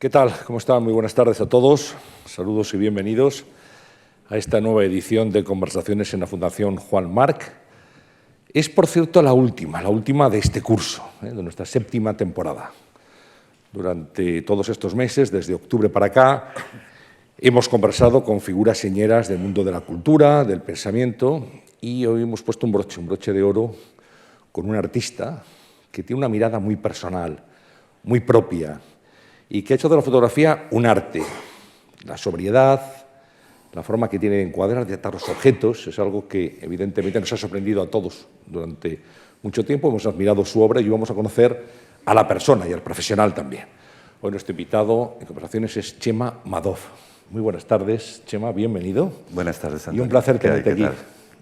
¿Qué tal? ¿Cómo están? Muy buenas tardes a todos. Saludos y bienvenidos a esta nueva edición de Conversaciones en la Fundación Juan March. Es, por cierto, la última de este curso, de nuestra séptima temporada. Durante todos estos meses, desde octubre para acá, hemos conversado con figuras señeras del mundo de la cultura, del pensamiento, y hoy hemos puesto un broche de oro con un artista que tiene una mirada muy personal, muy propia, y que ha hecho de la fotografía un arte. La sobriedad, la forma que tiene de encuadrar, de atar los objetos, es algo que evidentemente nos ha sorprendido a todos durante mucho tiempo. Hemos admirado su obra y vamos a conocer a la persona y al profesional también. Hoy nuestro invitado en conversaciones es Chema Madoz. Muy buenas tardes, Chema, bienvenido. Buenas tardes, Antonio. Y un placer tenerte aquí,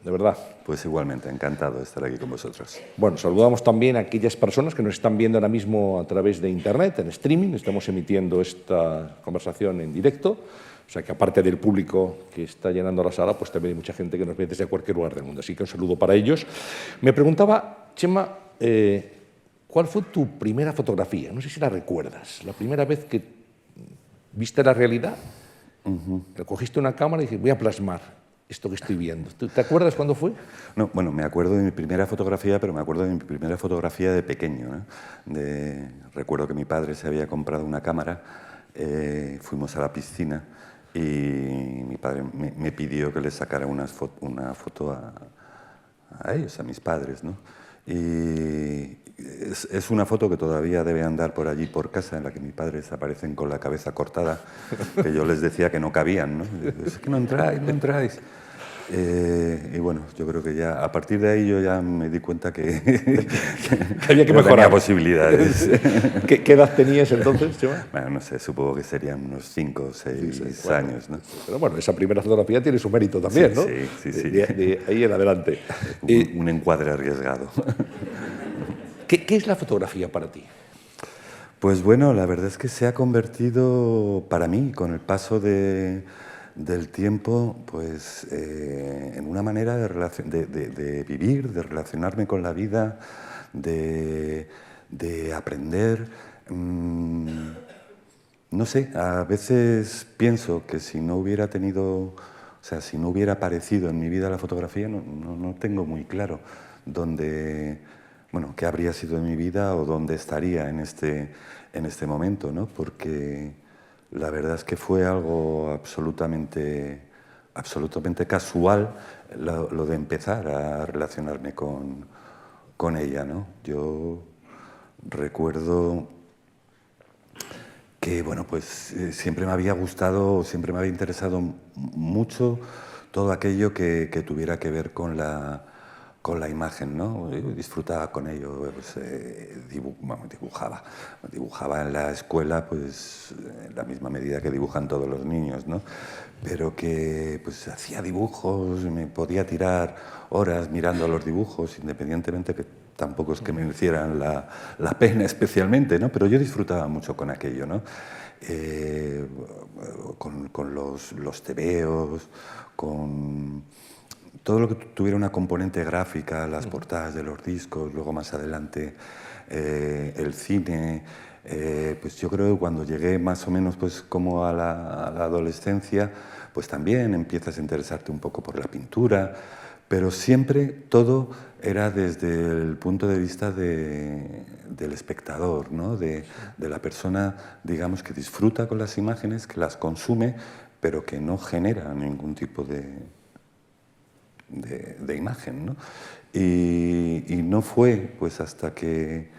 de verdad. Pues igualmente, encantado de estar aquí con vosotros. Bueno, saludamos también a aquellas personas que nos están viendo ahora mismo a través de Internet, en streaming. Estamos emitiendo esta conversación en directo. O sea que aparte del público que está llenando la sala, pues también hay mucha gente que nos ve desde cualquier lugar del mundo. Así que un saludo para ellos. Me preguntaba, Chema, ¿cuál fue tu primera fotografía? No sé si la recuerdas. La primera vez que viste la realidad, cogiste una cámara y dijiste, voy a plasmar esto que estoy viendo. ¿Te acuerdas cuándo fue? No, bueno, me acuerdo de mi primera fotografía, pero me acuerdo de mi primera fotografía de pequeño, ¿no? Recuerdo que mi padre se había comprado una cámara, fuimos a la piscina y mi padre me pidió que le sacara una foto a ellos, a mis padres, ¿no? Y es una foto que todavía debe andar por allí, por casa, en la que mis padres aparecen con la cabeza cortada, que yo les decía que no cabían, ¿no? Es que no entráis, no entráis. Y bueno, yo creo que ya a partir de ahí yo ya me di cuenta que había que mejorar. Tenía posibilidades. ¿Qué edad tenías entonces, Chema? Bueno, no sé, supongo que serían unos 5 o 6 años, ¿no? Pero bueno, esa primera fotografía tiene su mérito también, ¿no? Sí. De ahí en adelante. Un encuadre arriesgado. ¿Qué es la fotografía para ti? Pues bueno, la verdad es que se ha convertido para mí, con el paso del tiempo, pues en una manera de vivir, de relacionarme con la vida, de aprender. No sé, a veces pienso que si no hubiera si no hubiera aparecido en mi vida la fotografía, no tengo muy claro qué habría sido de mi vida o dónde estaría en este momento, ¿no? Porque la verdad es que fue algo absolutamente casual lo de empezar a relacionarme con ella, ¿no? Yo recuerdo que siempre me había gustado, siempre me había interesado mucho todo aquello que tuviera que ver con la imagen, ¿no? Yo disfrutaba con ello, dibujaba en la escuela, pues en la misma medida que dibujan todos los niños, ¿no? Pero que pues hacía dibujos, me podía tirar horas mirando los dibujos, independientemente que tampoco es que me hicieran la pena especialmente, ¿no? Pero yo disfrutaba mucho con aquello, ¿no? Con los tebeos, con todo lo que tuviera una componente gráfica, las portadas de los discos, luego más adelante el cine. Pues yo creo que cuando llegué más o menos pues como a la adolescencia, pues también empiezas a interesarte un poco por la pintura, pero siempre todo era desde el punto de vista del espectador, ¿no? De la persona, digamos, que disfruta con las imágenes, que las consume, pero que no genera ningún tipo de imagen, ¿no? Y no fue pues hasta que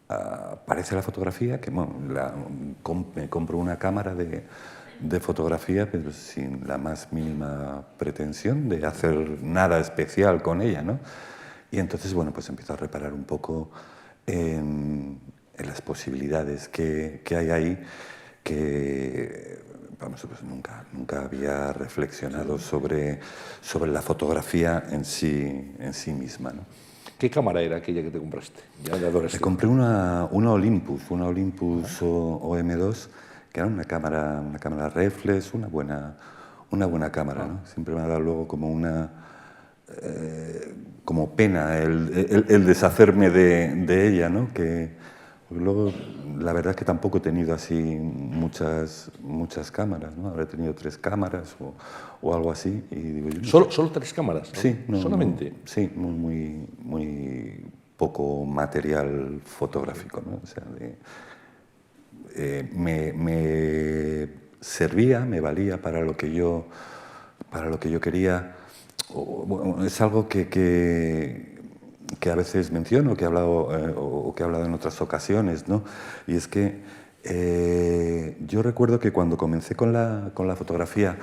aparece la fotografía que me compro una cámara de fotografía, pero sin la más mínima pretensión de hacer nada especial con ella, ¿no? Y entonces, pues empiezo a reparar un poco en las posibilidades que hay ahí, que pues nunca había reflexionado sobre la fotografía en sí misma, ¿no? ¿Qué cámara era aquella que te compraste? Ya de adolescente. Me compré una Olympus OM2, que era una cámara reflex, una buena cámara, ¿no? Siempre me ha dado luego como pena el deshacerme de ella, ¿no? Que Porque luego, la verdad es que tampoco he tenido así muchas cámaras, ¿no? Habré tenido 3 cámaras o algo así. Y digo, yo no sé. ¿Solo 3 cámaras? ¿No? Sí, ¿Solamente? sí, muy poco material fotográfico, ¿no? O sea, me servía, me valía para lo que yo quería. Bueno, es algo que a veces menciono, que he hablado, o que he hablado en otras ocasiones, ¿no? Y es que yo recuerdo que cuando comencé con la fotografía,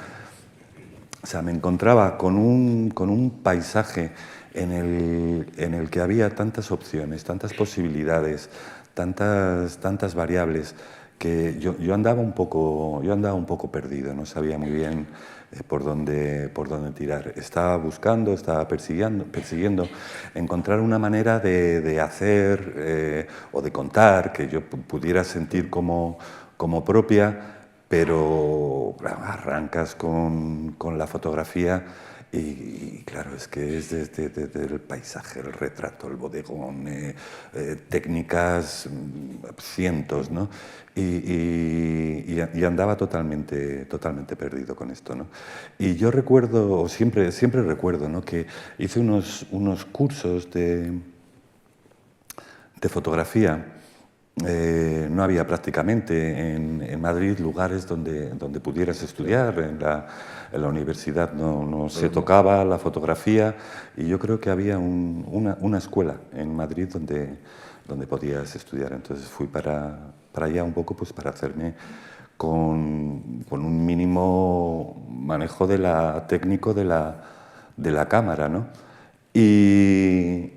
o sea, me encontraba con un paisaje en el que había tantas opciones, tantas posibilidades, tantas variables, que yo andaba un poco perdido, no sabía muy bien por dónde tirar. Estaba buscando, estaba persiguiendo encontrar una manera de hacer o de contar que yo pudiera sentir como propia, pero arrancas con la fotografía y claro, es que es desde el paisaje, el retrato, el bodegón, técnicas, cientos, ¿no? Y andaba totalmente perdido con esto, ¿no? Y yo recuerdo, o siempre recuerdo, ¿no? Que hice unos cursos de fotografía. No había prácticamente en Madrid lugares donde pudieras estudiar. En la universidad no se tocaba la fotografía y yo creo que había una escuela en Madrid donde podías estudiar. Entonces fui para allá un poco pues para hacerme con un mínimo manejo técnico de la cámara, ¿no? Y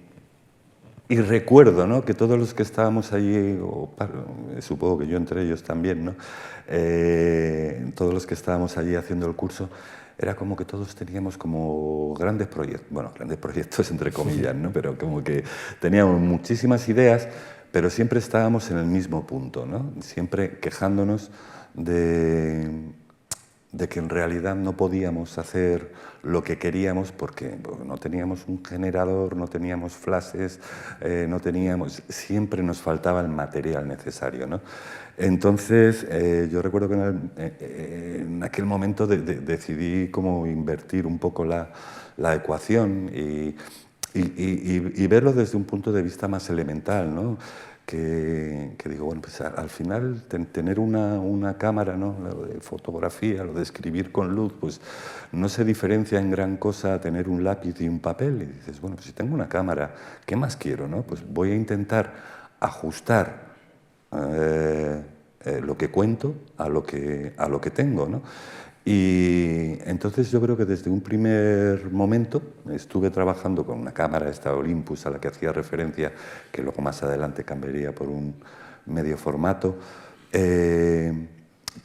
recuerdo, ¿no? Que todos los que estábamos allí, supongo que yo entre ellos también, ¿no? Todos los que estábamos allí haciendo el curso, era como que todos teníamos como grandes proyectos entre comillas, ¿no? Pero como que teníamos muchísimas ideas, pero siempre estábamos en el mismo punto, ¿no? Siempre quejándonos de que en realidad no podíamos hacer lo que queríamos porque no teníamos un generador, no teníamos flashes, siempre nos faltaba el material necesario, ¿no? Entonces, yo recuerdo que en aquel momento decidí como invertir un poco la ecuación y verlo desde un punto de vista más elemental, ¿no? Que digo, bueno, pues al final tener una cámara, ¿no? Lo de fotografía, lo de escribir con luz, pues no se diferencia en gran cosa a tener un lápiz y un papel. Y dices, bueno, pues si tengo una cámara, ¿qué más quiero, no? Pues voy a intentar ajustar lo que cuento a lo que tengo, ¿no? Y entonces yo creo que desde un primer momento estuve trabajando con una cámara, esta Olympus, a la que hacía referencia, que luego más adelante cambiaría por un medio formato,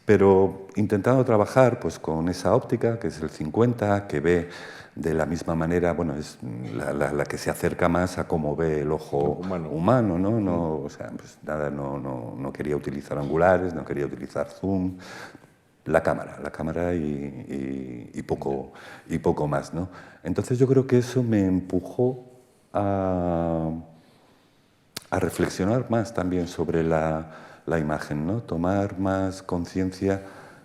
pero intentando trabajar pues, con esa óptica, que es el 50, que ve de la misma manera, bueno, es la que se acerca más a cómo ve el ojo humano, ¿no? No, o sea, pues nada, no quería utilizar angulares, no quería utilizar zoom. La cámara y poco más, ¿no? Entonces yo creo que eso me empujó a reflexionar más también sobre la imagen, ¿no? Tomar más conciencia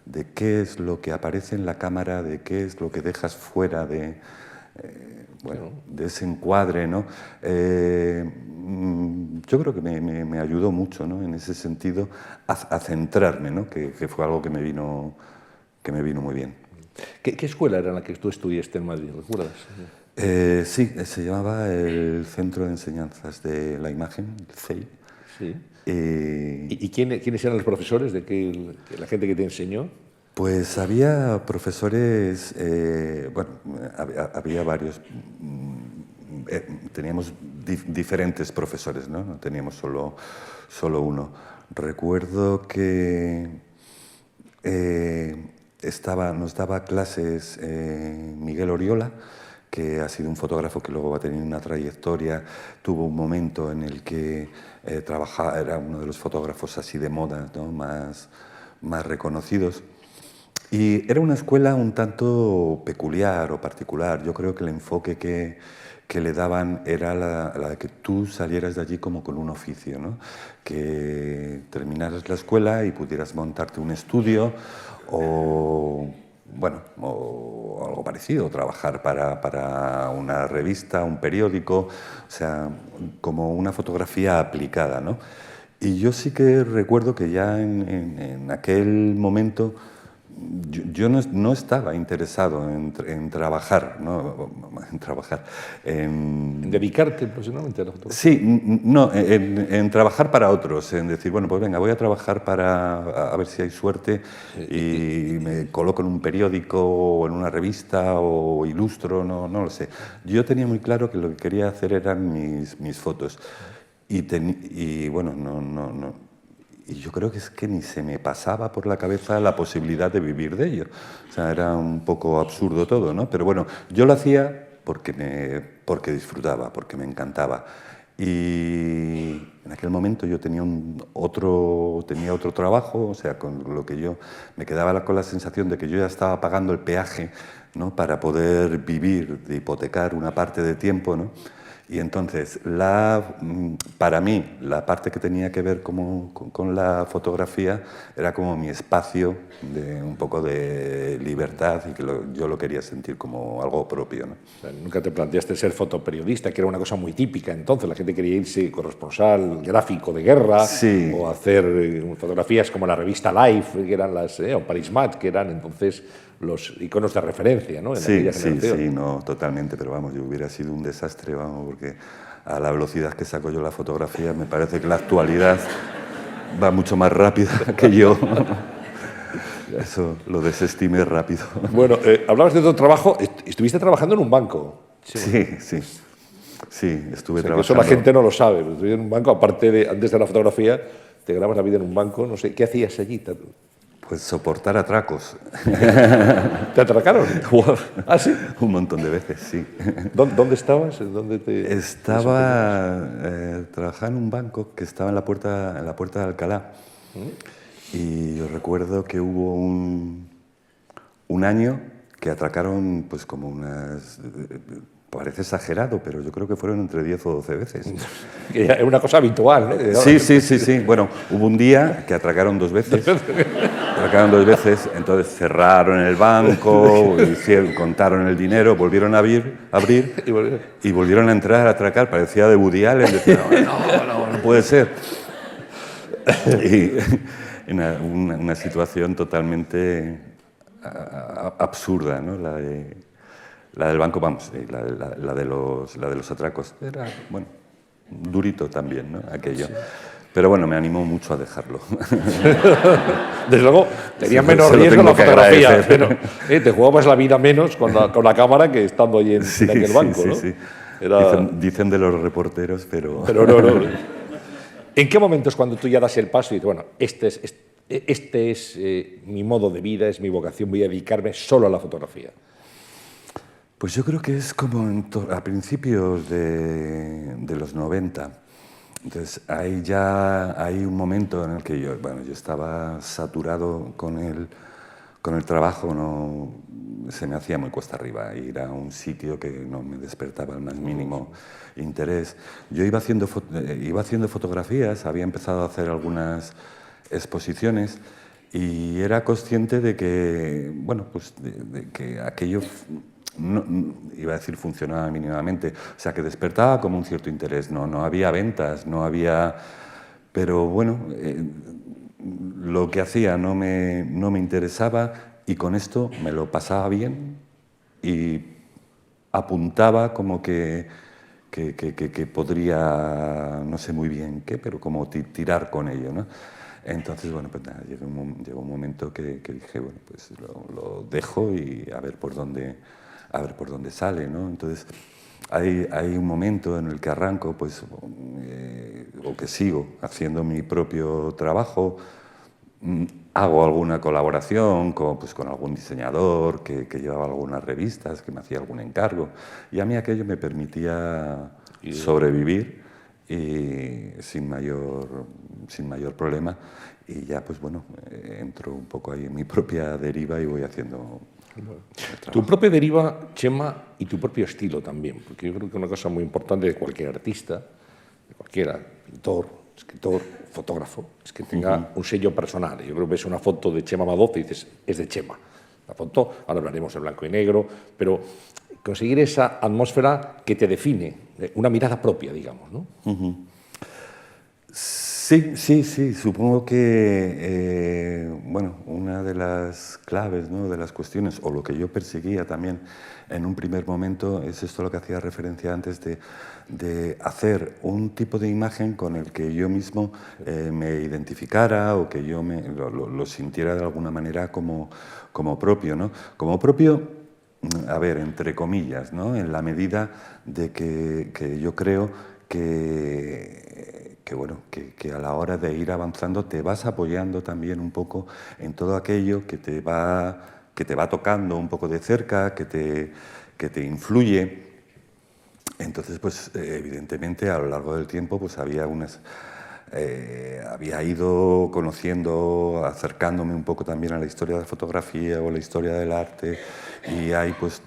de qué es lo que aparece en la cámara, de qué es lo que dejas fuera de ese encuadre, ¿no? Yo creo que me ayudó mucho, ¿no? En ese sentido a centrarme, ¿no? Que fue algo que me vino muy bien. ¿Qué escuela era en la que tú estudiaste en Madrid? ¿Recuerdas? Sí, se llamaba el Centro de Enseñanzas de la Imagen, el CEI. Sí. ¿Y quiénes eran los profesores de la gente que te enseñó? Pues había profesores, había varios, teníamos diferentes profesores, ¿no? No teníamos solo uno. Recuerdo que nos daba clases Miguel Oriola, que ha sido un fotógrafo que luego va a tener una trayectoria, tuvo un momento en el que trabajaba, era uno de los fotógrafos así de moda, ¿no? más reconocidos. Y era una escuela un tanto peculiar o particular. Yo creo que el enfoque que que le daban era la de que tú salieras de allí como con un oficio, ¿no? Que terminaras la escuela y pudieras montarte un estudio o, bueno, o algo parecido, trabajar para una revista, un periódico, o sea, como una fotografía aplicada, ¿no? Y yo sí que recuerdo que ya en aquel momento yo no estaba interesado en trabajar, ¿no? En trabajar, En dedicarte profesionalmente a la fotografía. sí, no, en trabajar para otros, en decir, bueno, pues venga, voy a trabajar para a ver si hay suerte y me coloco en un periódico o en una revista o ilustro, no lo sé. Yo tenía muy claro que lo que quería hacer eran mis fotos y bueno, y yo creo que es que ni se me pasaba por la cabeza la posibilidad de vivir de ello. O sea, era un poco absurdo todo, ¿no? Pero bueno, yo lo hacía porque disfrutaba, porque me encantaba. Y en aquel momento yo tenía otro trabajo, o sea, con lo que yo me quedaba con la sensación de que yo ya estaba pagando el peaje, ¿no? Para poder vivir, de hipotecar una parte de tiempo, ¿no? Y entonces, para mí, la parte que tenía que ver con la fotografía era como mi espacio de un poco de libertad y que yo lo quería sentir como algo propio, ¿no? O sea, nunca te planteaste ser fotoperiodista, que era una cosa muy típica entonces. La gente quería irse corresponsal gráfico de guerra, Sí. o hacer fotografías como la revista Life, que eran o Paris Match, que eran entonces los iconos de referencia, ¿no? En aquella generación. Sí, no, totalmente, pero vamos, yo hubiera sido un desastre, vamos, porque a la velocidad que saco yo la fotografía me parece que la actualidad va mucho más rápida que yo. Eso lo desestimé rápido. Bueno, hablabas de tu trabajo, estuviste trabajando en un banco. Sí, estuve trabajando. Eso la gente no lo sabe, pero estuviste en un banco, aparte de, antes de la fotografía, te grabas la vida en un banco, no sé, ¿qué hacías allí? Pues soportar atracos. ¿Te atracaron? ¿Ah, sí? Un montón de veces, sí. ¿Dónde estabas? Estaba trabajando en un banco que estaba en la puerta de Alcalá. Y yo recuerdo que hubo un año que atracaron pues como unas... Parece exagerado, pero yo creo que fueron entre 10 o 12 veces. Es una cosa habitual, ¿no? Sí. Bueno, hubo un día que atracaron 2 veces. Atracaron 2 veces, entonces cerraron el banco, contaron el dinero, volvieron a abrir y volvieron a entrar a atracar. Parecía de Woody Allen, decían, no puede ser. Y una situación totalmente absurda, ¿no? La del banco, vamos, la de los atracos. Era, bueno, durito también, ¿no? Aquello. Sí. Pero bueno, me animó mucho a dejarlo. Desde luego, tenía menos riesgo la fotografía. Pero, te jugabas la vida menos con la cámara que estando allí en aquel banco, ¿no? Sí. Dicen de los reporteros, pero... Pero no. ¿En qué momento es cuando tú ya das el paso y dices, bueno, este es mi modo de vida, es mi vocación, voy a dedicarme solo a la fotografía? Pues yo creo que es como a principios de los 90. Entonces, hay un momento en el que yo estaba saturado con el trabajo, se me hacía muy cuesta arriba ir a un sitio que no me despertaba el más mínimo interés. Yo iba haciendo fotografías, había empezado a hacer algunas exposiciones y era consciente de que, bueno, pues de que aquello... No, iba a decir funcionaba mínimamente, o sea que despertaba como un cierto interés, no había ventas, no había... Pero bueno, lo que hacía no me interesaba y con esto me lo pasaba bien y apuntaba como que podría, no sé muy bien qué, pero como tirar con ello, ¿no? Entonces, bueno, pues nada, llegó un momento que dije, bueno, pues lo dejo y a ver por dónde sale, ¿no? Entonces, hay un momento en el que arranco, pues, o que sigo haciendo mi propio trabajo, hago alguna colaboración con algún diseñador que llevaba algunas revistas, que me hacía algún encargo, y a mí aquello me permitía sobrevivir y sin mayor problema, y ya, pues bueno, entro un poco ahí en mi propia deriva y voy haciendo Tu propia deriva, Chema, y tu propio estilo también, porque yo creo que una cosa muy importante de cualquier artista, de cualquiera, pintor, escritor, fotógrafo, es que tenga un sello personal. Yo creo que ves una foto de Chema Madoz y dices, es de Chema. La foto, ahora hablaremos en blanco y negro, pero conseguir esa atmósfera que te define, una mirada propia, digamos, ¿no? Sí, sí, sí. Supongo que bueno, una de las claves, ¿no?, de las cuestiones, o lo que yo perseguía también en un primer momento, es esto a lo que hacía referencia antes de hacer un tipo de imagen con el que yo mismo me identificara o que yo lo sintiera de alguna manera como propio, ¿no? Como propio, a ver, entre comillas, ¿no?, en la medida de que yo creo bueno, que a la hora de ir avanzando te vas apoyando también un poco en todo aquello que te va tocando un poco de cerca, que te influye. Entonces, pues evidentemente a lo largo del tiempo pues había ido conociendo, acercándome un poco también a la historia de la fotografía o a la historia del arte, y hay pues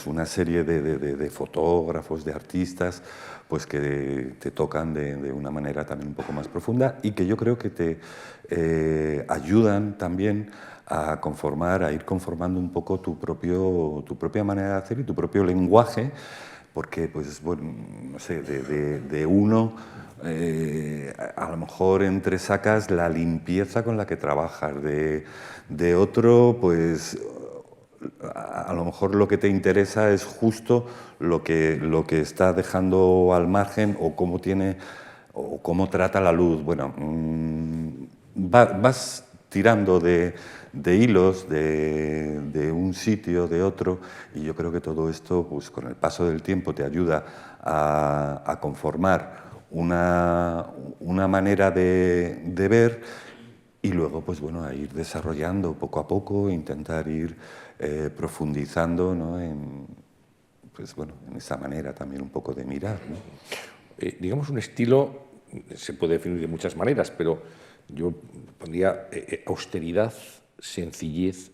una serie de fotógrafos, de artistas, pues que te tocan de una manera también un poco más profunda y que yo creo que te ayudan también a ir conformando un poco tu propia manera de hacer y tu propio lenguaje, porque pues bueno, no sé, de uno a lo mejor entresacas la limpieza con la que trabajas, de otro pues a lo mejor lo que te interesa es justo lo que está dejando al margen o cómo trata la luz. Bueno, vas tirando de hilos de un sitio, de otro, y yo creo que todo esto, pues con el paso del tiempo, te ayuda a conformar una manera de ver, y luego, pues bueno, a ir desarrollando poco a poco, intentar ir profundizando, ¿no?, pues bueno, en esa manera también un poco de mirar, ¿no? Digamos, un estilo se puede definir de muchas maneras, pero yo pondría austeridad, sencillez,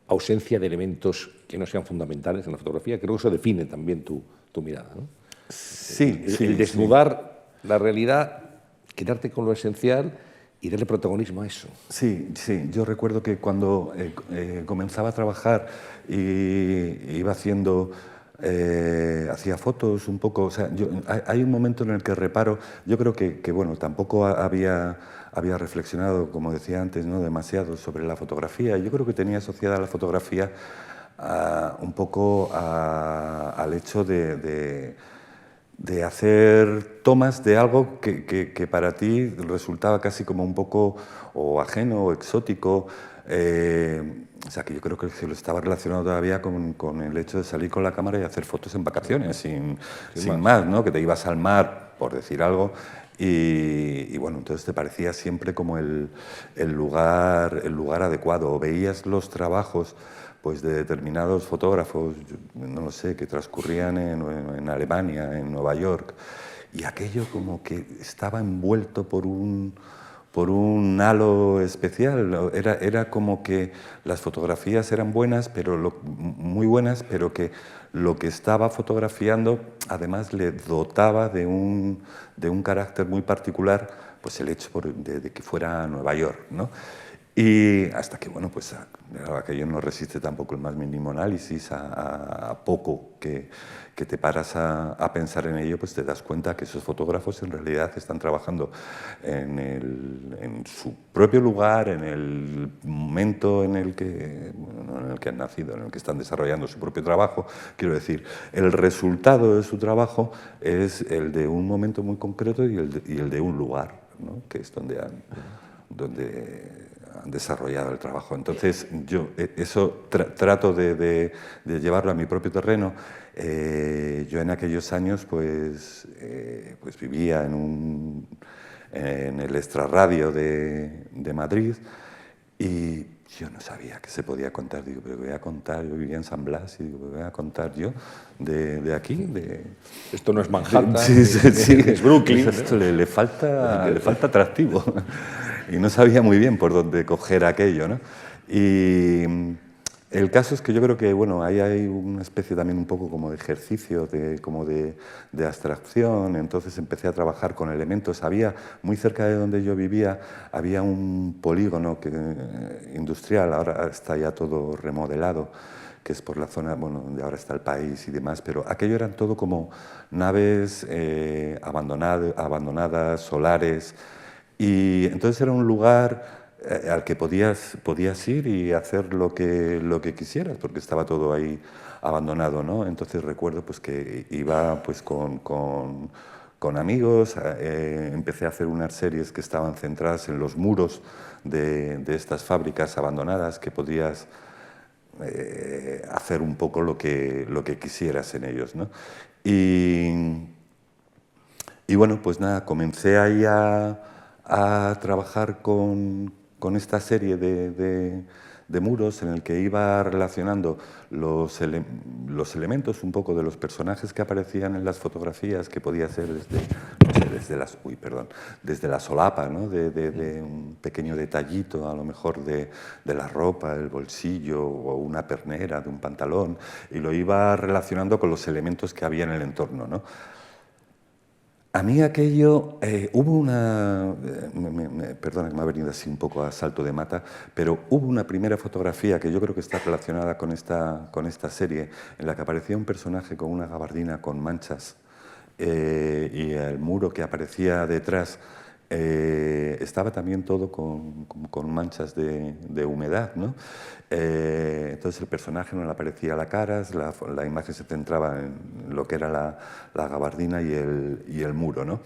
ausencia de elementos que no sean fundamentales en la fotografía. Creo que eso define también tu mirada, ¿no? Sí, el desnudar la realidad, quedarte con lo esencial y darle protagonismo a eso. Sí, sí. Yo recuerdo que cuando comenzaba a trabajar y iba hacía fotos un poco, o sea, hay un momento en el que reparo, yo creo que bueno, tampoco había reflexionado, como decía antes, ¿no?, demasiado sobre la fotografía. Yo creo que tenía asociada la fotografía un poco al hecho de hacer tomas de algo que para ti resultaba casi como un poco o ajeno o exótico. O sea, que yo creo que se lo estaba relacionado todavía con el hecho de salir con la cámara y hacer fotos en vacaciones, sin más, ¿no? Que te ibas al mar, por decir algo, y bueno, entonces te parecía siempre como el lugar adecuado. O veías los trabajos pues de determinados fotógrafos, no lo sé, que transcurrían en Alemania, en Nueva York, y aquello como que estaba envuelto por un halo especial. Era como que las fotografías eran buenas, muy buenas, pero que lo que estaba fotografiando además le dotaba de un carácter muy particular, pues el hecho de que fuera Nueva York, ¿no? Y hasta que, bueno, pues aquello no resiste tampoco el más mínimo análisis, a poco que te paras a pensar en ello, pues te das cuenta que esos fotógrafos en realidad están trabajando en su propio lugar, en el momento en el que han nacido, en el que están desarrollando su propio trabajo. Quiero decir, el resultado de su trabajo es el de un momento muy concreto y el de un lugar, ¿no?, que es donde han desarrollado el trabajo. Entonces, yo eso trato de llevarlo a mi propio terreno. Yo en aquellos años pues vivía en el extrarradio de Madrid, y yo no sabía qué se podía contar. Digo, pero voy a contar, yo vivía en San Blas, y digo, voy a contar yo de aquí. Esto no es Manhattan, sí, es Brooklyn. Esto le falta atractivo. Y no sabía muy bien por dónde coger aquello, ¿no? Y El caso es que yo creo que bueno, ahí hay una especie también un poco como de ejercicio, como de abstracción. Entonces empecé a trabajar con elementos. Había, muy cerca de donde yo vivía, había un polígono industrial, ahora está ya todo remodelado, que es por la zona, bueno, donde ahora está el país y demás, pero aquello eran todo como naves abandonadas, solares, y entonces era un lugar al que podías ir y hacer lo que quisieras, porque estaba todo ahí abandonado, ¿no? Entonces recuerdo pues, que iba pues, con amigos, empecé a hacer unas series que estaban centradas en los muros de estas fábricas abandonadas, que podías hacer un poco lo que quisieras en ellos, ¿no? Y bueno, pues nada, comencé ahí a trabajar con esta serie de muros en el que iba relacionando los elementos un poco de los personajes que aparecían en las fotografías, que podía ser desde, no sé, desde la solapa, ¿no? de un pequeño detallito, a lo mejor de la ropa, el bolsillo o una pernera de un pantalón, y lo iba relacionando con los elementos que había en el entorno, ¿no? A mí aquello, hubo una, perdona que me ha venido así un poco a salto de mata, pero hubo una primera fotografía que yo creo que está relacionada con esta serie, en la que aparecía un personaje con una gabardina con manchas y el muro que aparecía detrás estaba también todo con manchas de humedad, ¿no? Entonces el personaje no le aparecía la cara, la imagen se centraba en lo que era la gabardina y el muro, ¿no?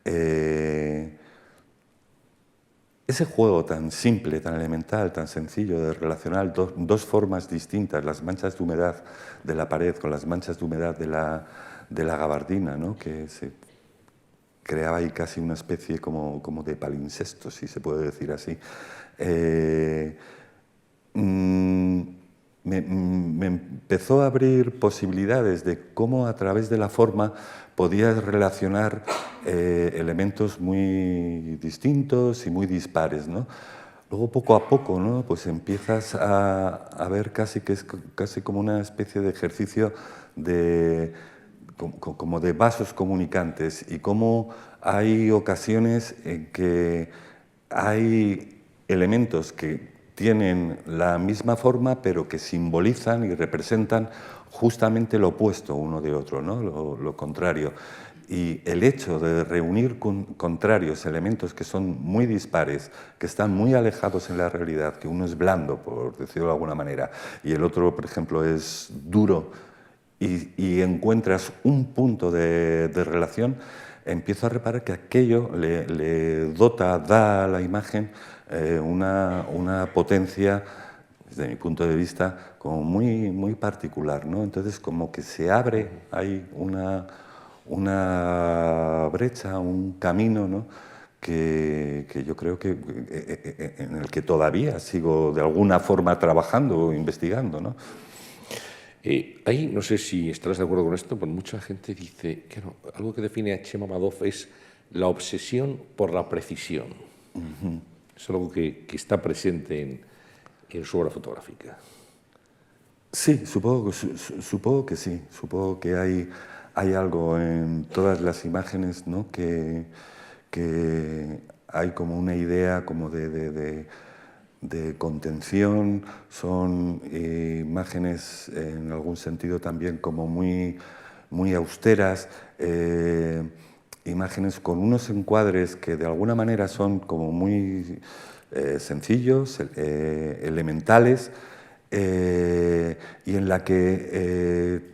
Ese juego tan simple, tan elemental, tan sencillo de relacionar dos formas distintas, las manchas de humedad de la pared con las manchas de humedad de la gabardina, ¿no? Que se creaba ahí casi una especie como de palincesto, si se puede decir así. Me empezó a abrir posibilidades de cómo a través de la forma podías relacionar elementos muy distintos y muy dispares, ¿no? Luego poco a poco, ¿no? Pues empiezas a ver casi que es casi como una especie de ejercicio como de vasos comunicantes, y cómo hay ocasiones en que hay elementos que tienen la misma forma, pero que simbolizan y representan justamente lo opuesto uno de otro, ¿no? Lo contrario. Y el hecho de reunir contrarios, elementos que son muy dispares, que están muy alejados en la realidad, que uno es blando, por decirlo de alguna manera, y el otro, por ejemplo, es duro, y encuentras un punto de relación, empiezo a reparar que aquello le da a la imagen una potencia, desde mi punto de vista, como muy, muy particular, ¿no? Entonces, como que se abre ahí una brecha, un camino, ¿no? que yo creo que en el que todavía sigo de alguna forma trabajando o investigando, ¿no? Ahí, no sé si estarás de acuerdo con esto, pero mucha gente dice que no, algo que define a Chema Madoz es la obsesión por la precisión. Es algo que está presente en su obra fotográfica. Sí, supongo que sí. Supongo que hay algo en todas las imágenes, ¿no? que hay como una idea como de contención. Son imágenes en algún sentido también como muy, muy austeras, imágenes con unos encuadres que de alguna manera son como muy sencillos, elementales, y en la que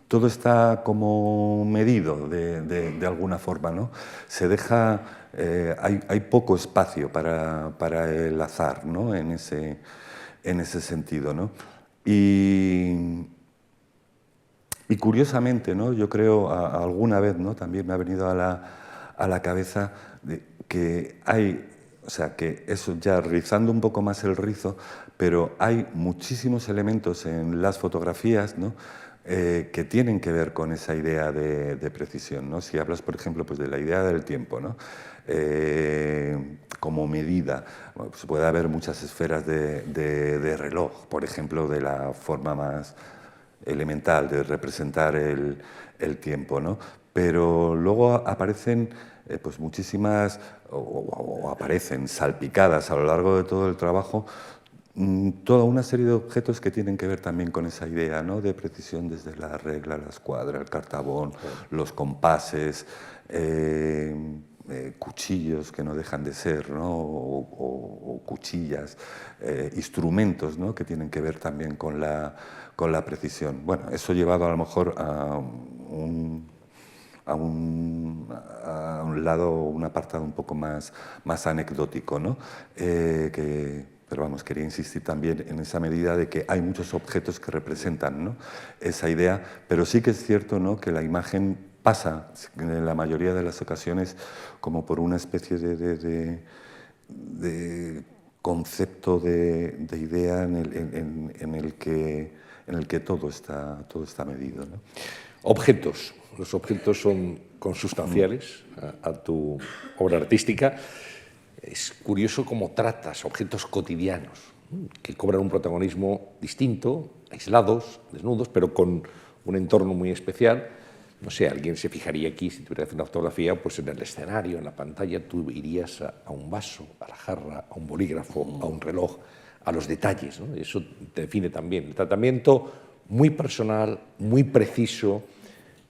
todo está como medido de alguna forma, ¿no? Se deja, hay poco espacio para el azar, ¿no? En ese sentido, ¿no? Y curiosamente, ¿no? Yo creo alguna vez, ¿no? También me ha venido a la cabeza que hay, o sea, que eso ya rizando un poco más el rizo, pero hay muchísimos elementos en las fotografías, ¿no? que tienen que ver con esa idea de precisión, ¿no? Si hablas, por ejemplo, pues de la idea del tiempo, ¿no? Como medida, bueno, pues puede haber muchas esferas de reloj, por ejemplo, de la forma más elemental de representar el tiempo, ¿no? Pero luego aparecen pues muchísimas, o aparecen salpicadas a lo largo de todo el trabajo, toda una serie de objetos que tienen que ver también con esa idea, ¿no? De precisión, desde la regla, la escuadra, el cartabón, los compases, cuchillos que no dejan de ser, ¿no? O cuchillas, instrumentos, ¿no? Que tienen que ver también con la precisión. Bueno, eso llevado a lo mejor a un lado, un apartado un poco más anecdótico, ¿no? Pero vamos, quería insistir también en esa medida de que hay muchos objetos que representan, ¿no? Esa idea, pero sí que es cierto, ¿no? Que la imagen pasa, en la mayoría de las ocasiones, como por una especie de concepto, de idea en el que todo está medido, ¿no? Objetos. Los objetos son consustanciales a tu obra artística. Es curioso cómo tratas objetos cotidianos, que cobran un protagonismo distinto, aislados, desnudos, pero con un entorno muy especial. No sé, alguien se fijaría aquí, si tuviera que hacer una fotografía, pues en el escenario, en la pantalla, tú irías a un vaso, a la jarra, a un bolígrafo, a un reloj, a los detalles, ¿no? Eso te define también. El tratamiento muy personal, muy preciso,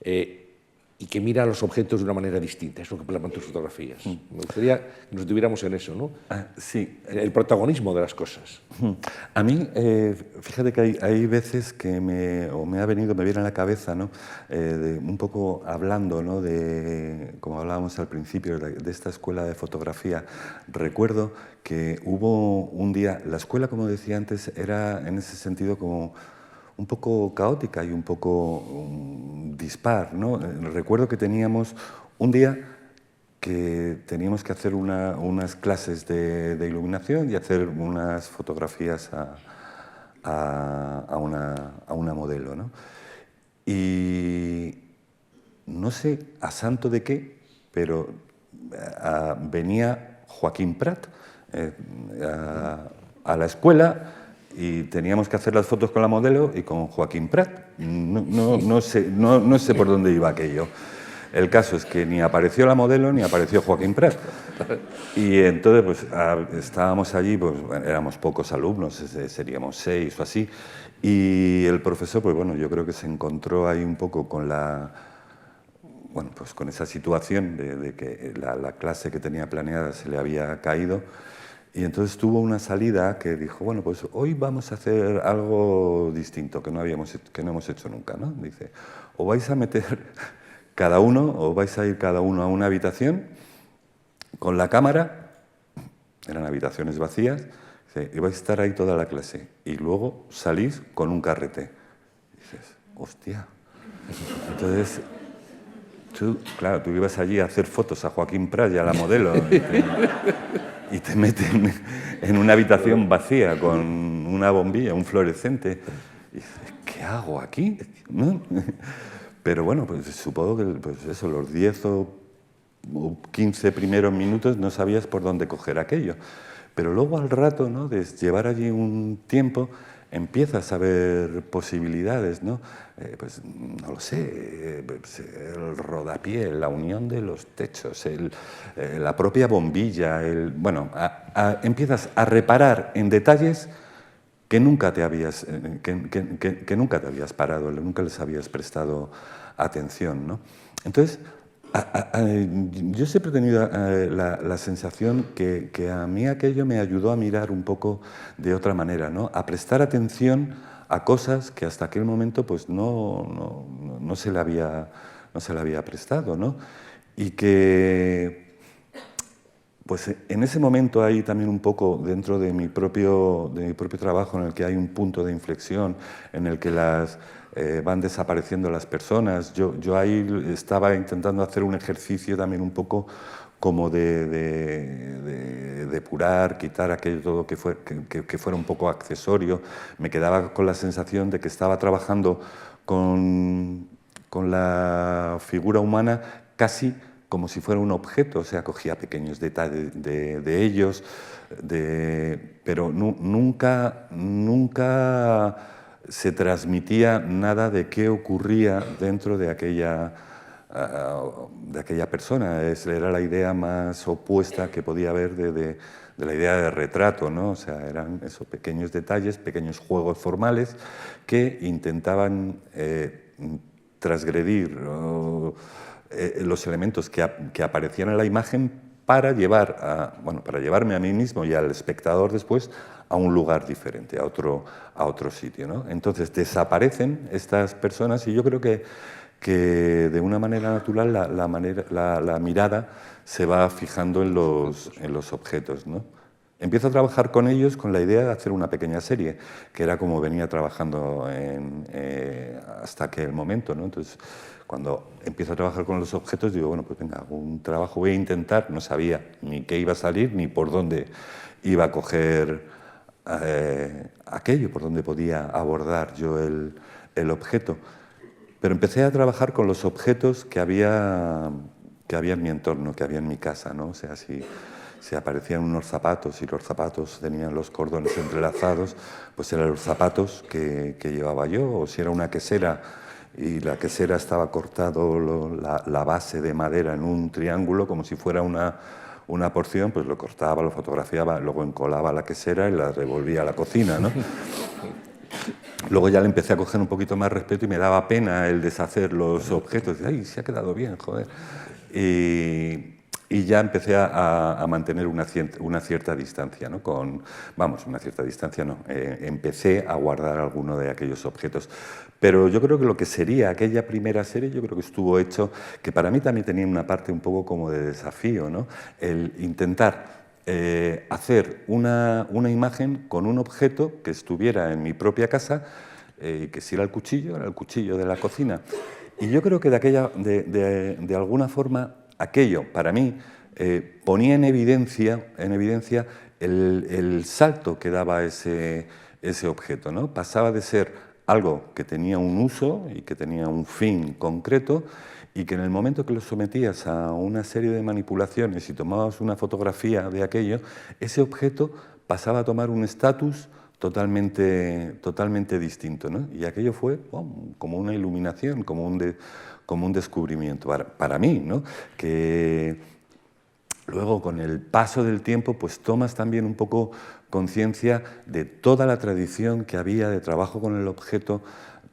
y que mira a los objetos de una manera distinta. Es lo que plasman tus fotografías. Me gustaría que nos detuviéramos en eso, ¿no? Sí. El protagonismo de las cosas. A mí, fíjate que hay veces que me viene a la cabeza, ¿no? Un poco hablando, ¿no? Como hablábamos al principio, de esta escuela de fotografía. Recuerdo que hubo un día, la escuela, como decía antes, era en ese sentido como un poco caótica y un poco dispar, ¿no? Recuerdo que teníamos un día que teníamos que hacer unas clases de iluminación y hacer unas fotografías a una modelo, ¿no? Y no sé a santo de qué, pero venía Joaquín Prat a la escuela, y teníamos que hacer las fotos con la modelo y con Joaquín Prat. No sé por dónde iba aquello. El caso es que ni apareció la modelo ni apareció Joaquín Prat. Y entonces pues estábamos allí, pues bueno, éramos pocos alumnos, seríamos 6 o así, y el profesor, pues bueno, yo creo que se encontró ahí un poco con con esa situación de que la clase que tenía planeada se le había caído. Y entonces tuvo una salida que dijo, bueno, pues hoy vamos a hacer algo distinto que no hemos hecho nunca, ¿no? Dice, o vais a meter cada uno, o vais a ir cada uno a una habitación con la cámara, eran habitaciones vacías, dice, y vais a estar ahí toda la clase, y luego salís con un carrete. Y dices, hostia. Entonces, tú ibas allí a hacer fotos a Joaquín Prat y a la modelo, y te meten en una habitación vacía con una bombilla, un fluorescente. Y dices, ¿qué hago aquí? ¿No? Pero bueno, pues supongo que los 10 o 15 primeros minutos no sabías por dónde coger aquello. Pero luego al rato, ¿no? De llevar allí un tiempo, empiezas a ver posibilidades, ¿no? Pues no lo sé, el rodapié, la unión de los techos, la propia bombilla, empiezas a reparar en detalles que nunca te habías parado, nunca les habías prestado atención, ¿no? Entonces, yo siempre he tenido la sensación que a mí aquello me ayudó a mirar un poco de otra manera, ¿no? A prestar atención a cosas que hasta aquel momento pues no se le había prestado, ¿no? Y que pues en ese momento hay también un poco dentro de mi propio trabajo, en el que hay un punto de inflexión, en el que van desapareciendo las personas. Yo ahí estaba intentando hacer un ejercicio también un poco como de depurar, quitar aquello todo que fuera un poco accesorio. Me quedaba con la sensación de que estaba trabajando con la figura humana casi como si fuera un objeto, o sea, cogía pequeños detalles de ellos, pero nunca se transmitía nada de qué ocurría dentro de aquella persona. Era la idea más opuesta que podía haber de la idea de retrato, ¿no? O sea, eran esos pequeños detalles, pequeños juegos formales que intentaban transgredir los elementos que aparecían en la imagen para llevarme a mí mismo y al espectador después a un lugar diferente, a otro sitio, ¿no? Entonces desaparecen estas personas y yo creo que de una manera natural la mirada se va fijando en los objetos, ¿no? Empiezo a trabajar con ellos con la idea de hacer una pequeña serie, que era como venía trabajando hasta aquel momento, ¿no? Entonces, cuando empiezo a trabajar con los objetos, digo, bueno, pues venga, hago un trabajo, voy a intentar, no sabía ni qué iba a salir, ni por dónde iba a coger aquello, por dónde podía abordar yo el objeto. Pero empecé a trabajar con los objetos que había en mi entorno, que había en mi casa, ¿no? O sea, si aparecían unos zapatos y los zapatos tenían los cordones entrelazados, pues eran los zapatos que llevaba yo, o si era una quesera y la quesera estaba cortado la base de madera en un triángulo como si fuera una porción, pues lo cortaba, lo fotografiaba, luego encolaba la quesera y la devolvía a la cocina, ¿no? Luego ya le empecé a coger un poquito más respeto y me daba pena el deshacer los objetos. ¡Ay, se ha quedado bien, joder! Y ya empecé a mantener una cierta distancia, ¿no? Una cierta distancia no. Empecé a guardar alguno de aquellos objetos. Pero yo creo que lo que sería aquella primera serie, yo creo que estuvo hecho, que para mí también tenía una parte un poco como de desafío, ¿no? El intentar hacer una imagen con un objeto que estuviera en mi propia casa, que si era el cuchillo de la cocina. Y yo creo que de alguna forma aquello, para mí, ponía en evidencia el salto que daba ese objeto, ¿no? Pasaba de ser algo que tenía un uso y que tenía un fin concreto, y que en el momento que lo sometías a una serie de manipulaciones y tomabas una fotografía de aquello, ese objeto pasaba a tomar un estatus totalmente distinto, ¿no? Y aquello fue como una iluminación, como un descubrimiento para mí, ¿no? Que luego, con el paso del tiempo, pues tomas también un poco conciencia de toda la tradición que había de trabajo con el objeto,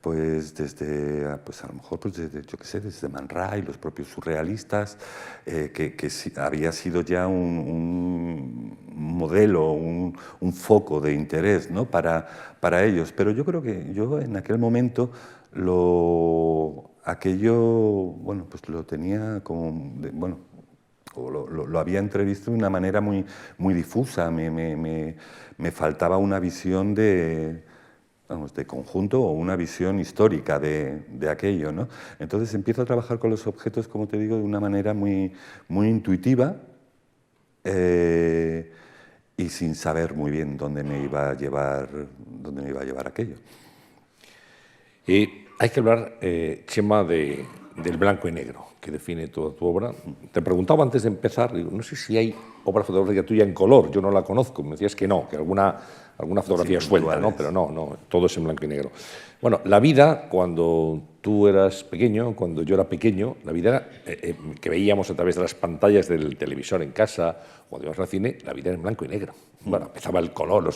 pues desde, pues a lo mejor, pues desde, yo qué sé, desde Man Ray, los propios surrealistas, que había sido ya un modelo, un foco de interés, ¿no? para ellos. Pero yo creo que yo en aquel momento aquello, bueno, pues lo tenía como, lo había entrevisto de una manera muy, muy difusa. Me faltaba una visión de conjunto o una visión histórica de aquello, ¿no? Entonces empiezo a trabajar con los objetos, como te digo, de una manera muy, muy intuitiva, y sin saber muy bien dónde me iba a llevar aquello. Hay que hablar, Chema, del blanco y negro, que define toda tu obra. Te preguntaba antes de empezar, digo, no sé si hay obra fotográfica tuya en color, yo no la conozco, me decías que no, que alguna fotografía suelta, ¿no? Pero no, todo es en blanco y negro. Bueno, la vida, cuando tú eras pequeño, cuando yo era pequeño, la vida que veíamos a través de las pantallas del televisor en casa, cuando íbamos al cine, la vida era en blanco y negro. Bueno, empezaba el color,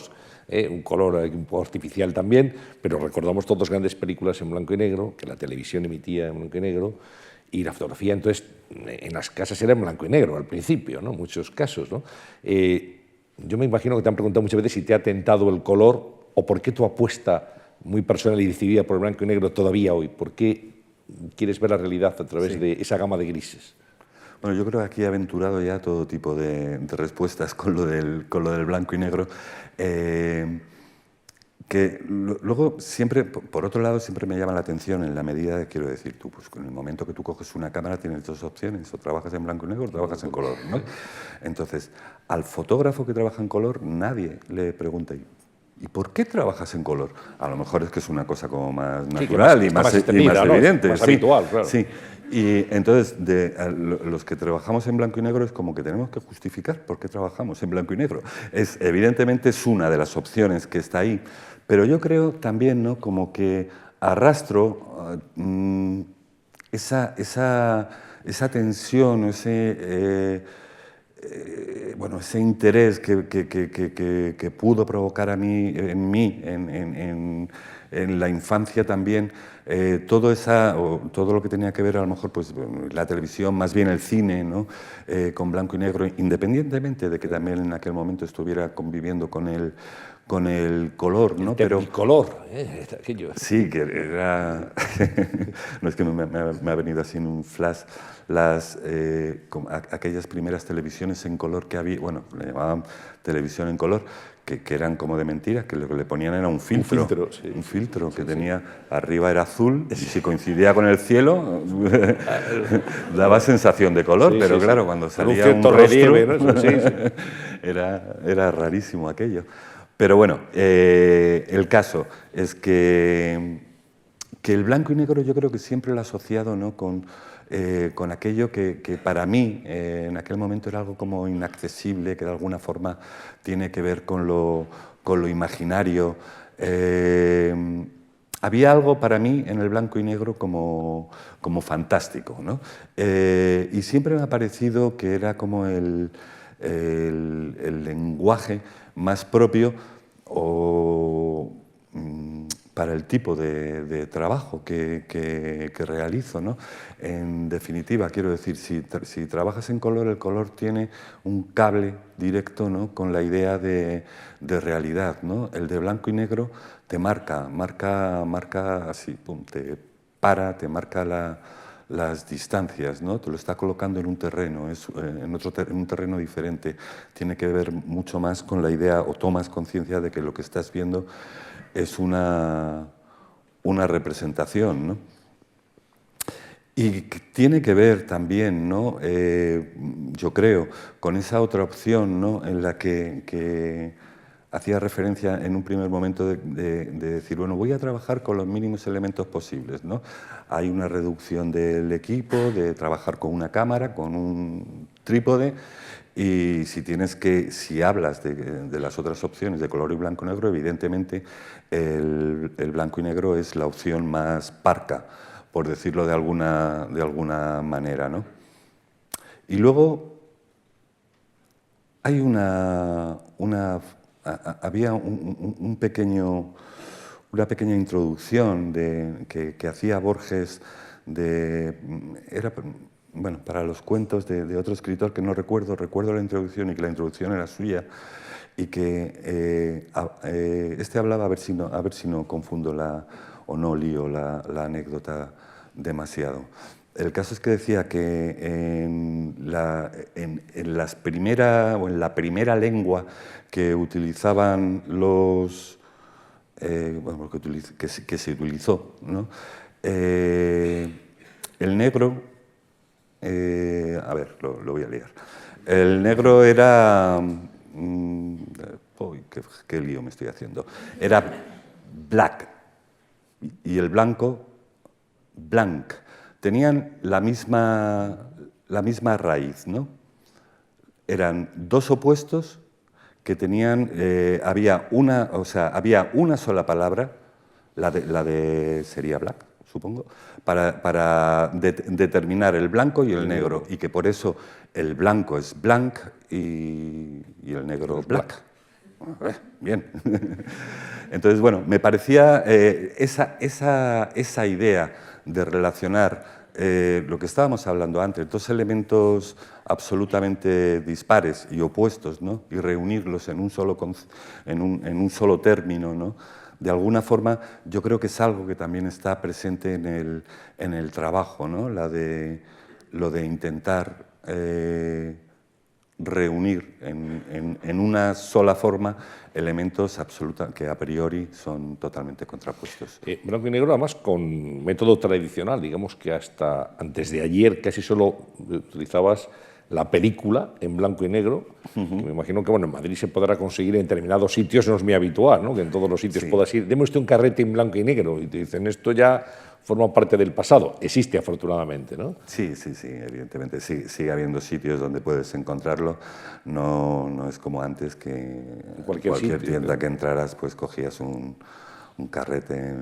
un color un poco artificial también, pero recordamos todas grandes películas en blanco y negro, que la televisión emitía en blanco y negro, y la fotografía, entonces, en las casas era en blanco y negro al principio, ¿no? En muchos casos, ¿no? Yo me imagino que te han preguntado muchas veces si te ha tentado el color o por qué tu apuesta muy personal y decidida por el blanco y negro todavía hoy. ¿Por qué quieres ver la realidad a través de esa gama de grises? Bueno, yo creo que aquí he aventurado ya todo tipo de respuestas con lo del blanco y negro. Que luego siempre, por otro lado, siempre me llama la atención en la medida de, quiero decir, tú, pues en el momento que tú coges una cámara tienes dos opciones, o trabajas en blanco y negro o trabajas en color, ¿no? Entonces, al fotógrafo que trabaja en color nadie le pregunta, ¿y por qué trabajas en color? A lo mejor es que es una cosa como más Sí, natural y más evidente. Más sí, habitual, claro. Sí. Y entonces, los que trabajamos en blanco y negro es como que tenemos que justificar por qué trabajamos en blanco y negro. Evidentemente es una de las opciones que está ahí, pero yo creo también, ¿no?, como que arrastro esa tensión, bueno, ese interés que pudo provocar en mí, en la infancia también, todo lo que tenía que ver a lo mejor pues la televisión, más bien el cine, ¿no?, con blanco y negro, independientemente de que también en aquel momento estuviera conviviendo con el color, ¿no? El Technicolor, aquello. Sí, que era... no, es que me ha venido así en un flash aquellas primeras televisiones en color que había, bueno, le llamaban televisión en color, que eran como de mentira, que lo que le ponían era un filtro. Un filtro, sí. Un filtro que tenía, arriba era azul, y si coincidía con el cielo, daba sensación de color, Sí, pero sí, claro, sí. cuando Con salía un cierto rostro, relieve, ¿no? Sí, sí. era rarísimo aquello. Pero bueno, el caso es que el blanco y negro yo creo que siempre lo he asociado, ¿no?, con aquello que para mí en aquel momento era algo como inaccesible, que de alguna forma tiene que ver con lo imaginario. Había algo para mí en el blanco y negro como fantástico, ¿no? Y siempre me ha parecido que era como el lenguaje más propio para el tipo de trabajo que realizo, ¿no? En definitiva, quiero decir, si trabajas en color, el color tiene un cable directo, ¿no?, con la idea de realidad, ¿no? El de blanco y negro te marca así, pum, te marca las distancias, ¿no? Te lo está colocando en un terreno, en un terreno diferente. Tiene que ver mucho más con la idea, o tomas conciencia de que lo que estás viendo es una representación, ¿no? Y tiene que ver también, ¿no?, yo creo, con esa otra opción, ¿no?, en la que hacía referencia en un primer momento de decir, bueno, voy a trabajar con los mínimos elementos posibles, ¿no? Hay una reducción del equipo, de trabajar con una cámara, con un trípode, y si hablas de las otras opciones de color y blanco-negro, evidentemente el blanco y negro es la opción más parca, por decirlo de alguna manera, ¿no? Y luego hay había una pequeña introducción que hacía Borges bueno, para los cuentos de otro escritor que no recuerdo la introducción, y que la introducción era suya, y que hablaba, a ver si no confundo o no lío la anécdota demasiado. El caso es que decía que en la primera lengua que utilizaban que se utilizó, ¿no?, el negro, a ver, lo voy a liar. El negro era... qué lío me estoy haciendo. Era black y el blanco, blanc. Tenían la misma raíz, ¿no? Eran dos opuestos que tenían, había una sola palabra, sería black, supongo, para determinar el blanco y el negro, y que por eso el blanco es blanc y el negro black. Bien. Entonces, bueno, me parecía esa idea de relacionar lo que estábamos hablando antes, dos elementos absolutamente dispares y opuestos, ¿no?, y reunirlos en un solo término, ¿no?, de alguna forma yo creo que es algo que también está presente en el trabajo, ¿no?, lo de intentar reunir en una sola forma elementos que a priori son totalmente contrapuestos. Blanco y negro, además, con método tradicional, digamos que hasta antes de ayer casi solo utilizabas la película en blanco y negro, que me imagino que bueno, en Madrid se podrá conseguir en determinados sitios, no es muy habitual, ¿no? Que en todos los sitios Sí. puedas ir, deme usted un carrete en blanco y negro, y te dicen, esto ya forma parte del pasado. Existe, afortunadamente, ¿no? Sí, sí, sí, evidentemente. Sí, sigue habiendo sitios donde puedes encontrarlo. No, no es como antes que en cualquier sitio, tienda claro. que entraras pues cogías un carrete,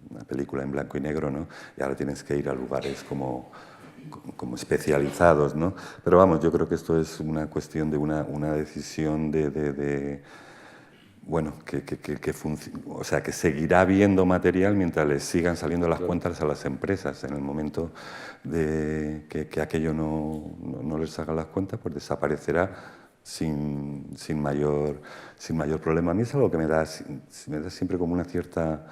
una película en blanco y negro, ¿no? Y ahora tienes que ir a lugares como especializados, ¿no? Pero vamos, yo creo que esto es una cuestión de una decisión bueno, o sea, que seguirá habiendo material mientras les sigan saliendo las cuentas a las empresas. En el momento de que aquello no les haga las cuentas, pues desaparecerá sin mayor problema. A mí es algo que me da siempre como una cierta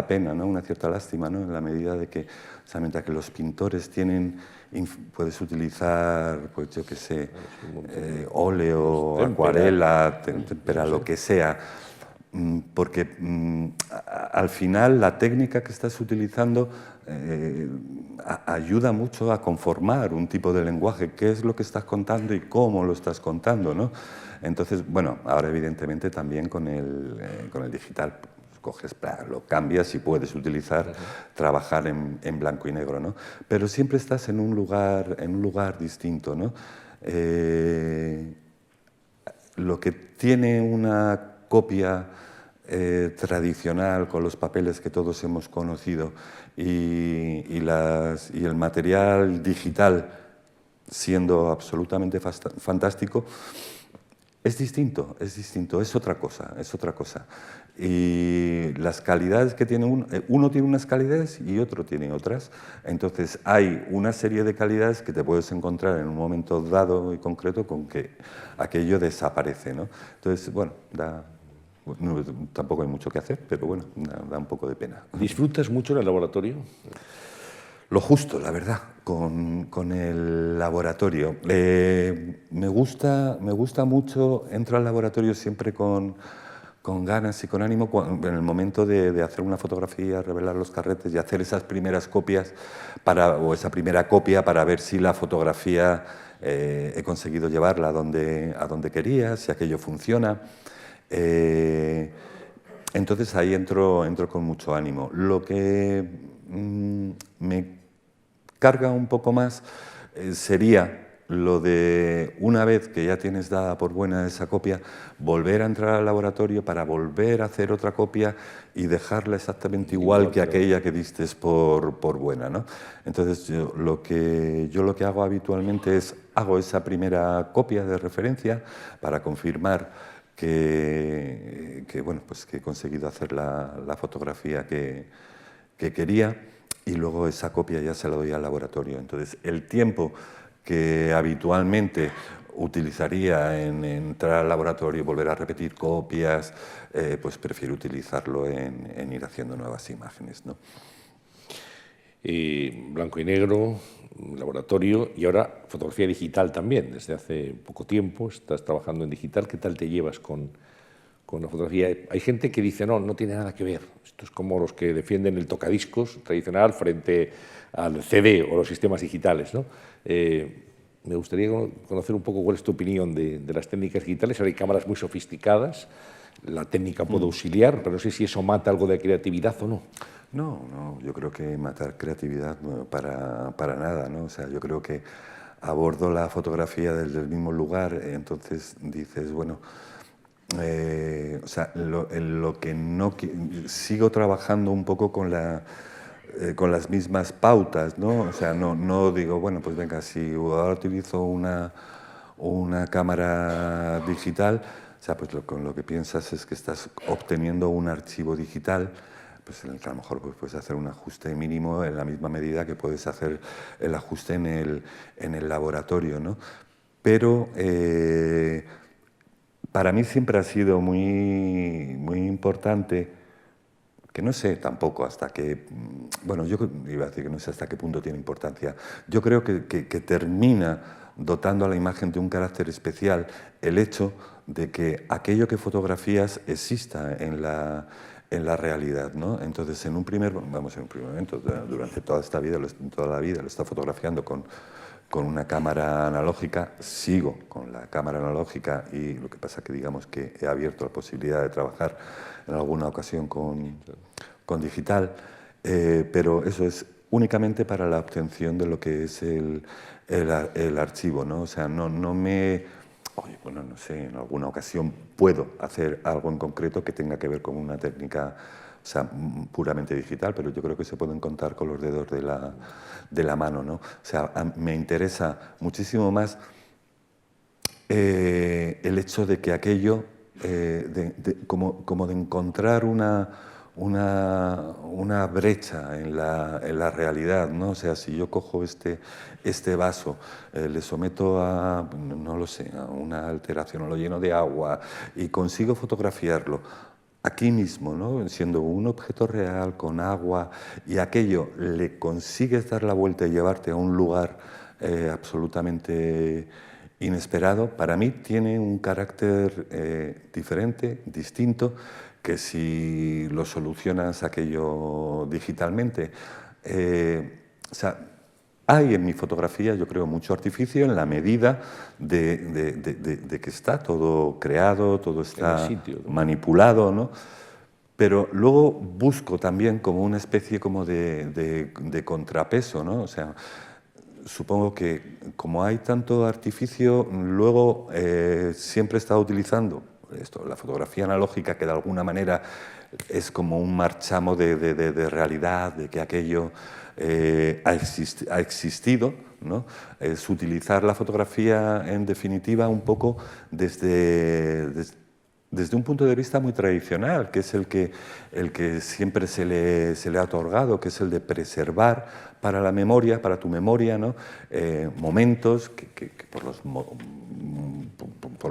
pena, ¿no? Una cierta lástima, ¿no? En la medida de que, o sea, mientras que los pintores puedes utilizar, pues yo qué sé, óleo, acuarela, témpera, lo que sea, porque al final la técnica que estás utilizando ayuda mucho a conformar un tipo de lenguaje, qué es lo que estás contando y cómo lo estás contando, ¿no? Entonces, bueno, ahora evidentemente también con el digital, coges, lo cambias y puedes utilizar, trabajar en blanco y negro, ¿no? Pero siempre estás en un lugar distinto, ¿no? Lo que tiene una copia tradicional con los papeles que todos hemos conocido y el material digital siendo absolutamente fantástico, es distinto, es otra cosa. Y las calidades que tiene uno tiene unas calidades y otro tiene otras. Entonces hay una serie de calidades que te puedes encontrar en un momento dado y concreto con que aquello desaparece, ¿no? Entonces, bueno, tampoco hay mucho que hacer, pero bueno, da un poco de pena. ¿Disfrutas mucho en el laboratorio? Lo justo, la verdad, con el laboratorio. Me gusta mucho, entro al laboratorio siempre con ganas y con ánimo en el momento de hacer una fotografía, revelar los carretes y hacer esas primeras copias o esa primera copia para ver si la fotografía he conseguido llevarla a donde quería, si aquello funciona. Entonces ahí entro con mucho ánimo. Lo que me carga un poco más sería lo de, una vez que ya tienes dada por buena esa copia, volver a entrar al laboratorio para volver a hacer otra copia y dejarla exactamente igual que aquella que diste por buena, ¿no? Entonces yo lo que hago habitualmente es hago esa primera copia de referencia para confirmar que bueno, pues que he conseguido hacer la fotografía que quería, y luego esa copia ya se la doy al laboratorio. Entonces, el tiempo que habitualmente utilizaría en entrar al laboratorio y volver a repetir copias, pues prefiero utilizarlo en ir haciendo nuevas imágenes, ¿no? Blanco y negro, laboratorio y ahora fotografía digital también. Desde hace poco tiempo estás trabajando en digital. ¿Qué tal te llevas con la fotografía? Hay gente que dice, no tiene nada que ver. Esto es como los que defienden el tocadiscos tradicional frente al CD o los sistemas digitales, ¿no? Me gustaría conocer un poco cuál es tu opinión de las técnicas digitales. Ahora hay cámaras muy sofisticadas, la técnica puede auxiliar, pero no sé si eso mata algo de creatividad o no. No, yo creo que matar creatividad para nada, ¿no? O sea, yo creo que abordo la fotografía desde el mismo lugar, entonces dices, bueno, o sea, lo que no sigo trabajando un poco con las mismas pautas, ¿no? O sea, no digo, bueno, pues venga, si ahora utilizo una cámara digital, o sea, pues con lo que piensas es que estás obteniendo un archivo digital, pues a lo mejor pues puedes hacer un ajuste mínimo en la misma medida que puedes hacer el ajuste en el laboratorio, ¿no? Pero para mí siempre ha sido muy importante, que no sé tampoco hasta qué, bueno, yo iba a decir que no sé hasta qué punto tiene importancia. Yo creo que termina dotando a la imagen de un carácter especial el hecho de que aquello que fotografías exista en la realidad, ¿no? Entonces, en un primer momento, durante toda la vida lo está fotografiando con con una cámara analógica, sigo con la cámara analógica y lo que pasa que digamos que he abierto la posibilidad de trabajar en alguna ocasión con digital, pero eso es únicamente para la obtención de lo que es el archivo, ¿no? O sea, no me... Oye, bueno, no sé, en alguna ocasión puedo hacer algo en concreto que tenga que ver con una técnica, o sea, puramente digital, pero yo creo que se pueden contar con los dedos de la mano, ¿no? O sea, me interesa muchísimo más el hecho de que aquello, como de encontrar una brecha en la realidad, ¿no? O sea, si yo cojo este vaso, le someto a, no lo sé, a una alteración, o lo lleno de agua y consigo fotografiarlo aquí mismo, ¿no? Siendo un objeto real, con agua, y aquello le consigues dar la vuelta y llevarte a un lugar absolutamente inesperado, para mí tiene un carácter diferente, distinto, que si lo solucionas aquello digitalmente. O sea, hay en mi fotografía, yo creo, mucho artificio en la medida de que está todo creado, todo está sitio, ¿no? manipulado, ¿no? Pero luego busco también como una especie como de contrapeso, ¿no? O sea, supongo que como hay tanto artificio, luego siempre he estado utilizando esto, la fotografía analógica, que de alguna manera es como un marchamo de realidad, de que aquello ha existido, ¿no? Es utilizar la fotografía, en definitiva, un poco desde un punto de vista muy tradicional, que es el que siempre se le ha otorgado, que es el de preservar para la memoria, para tu memoria, ¿no? Momentos que por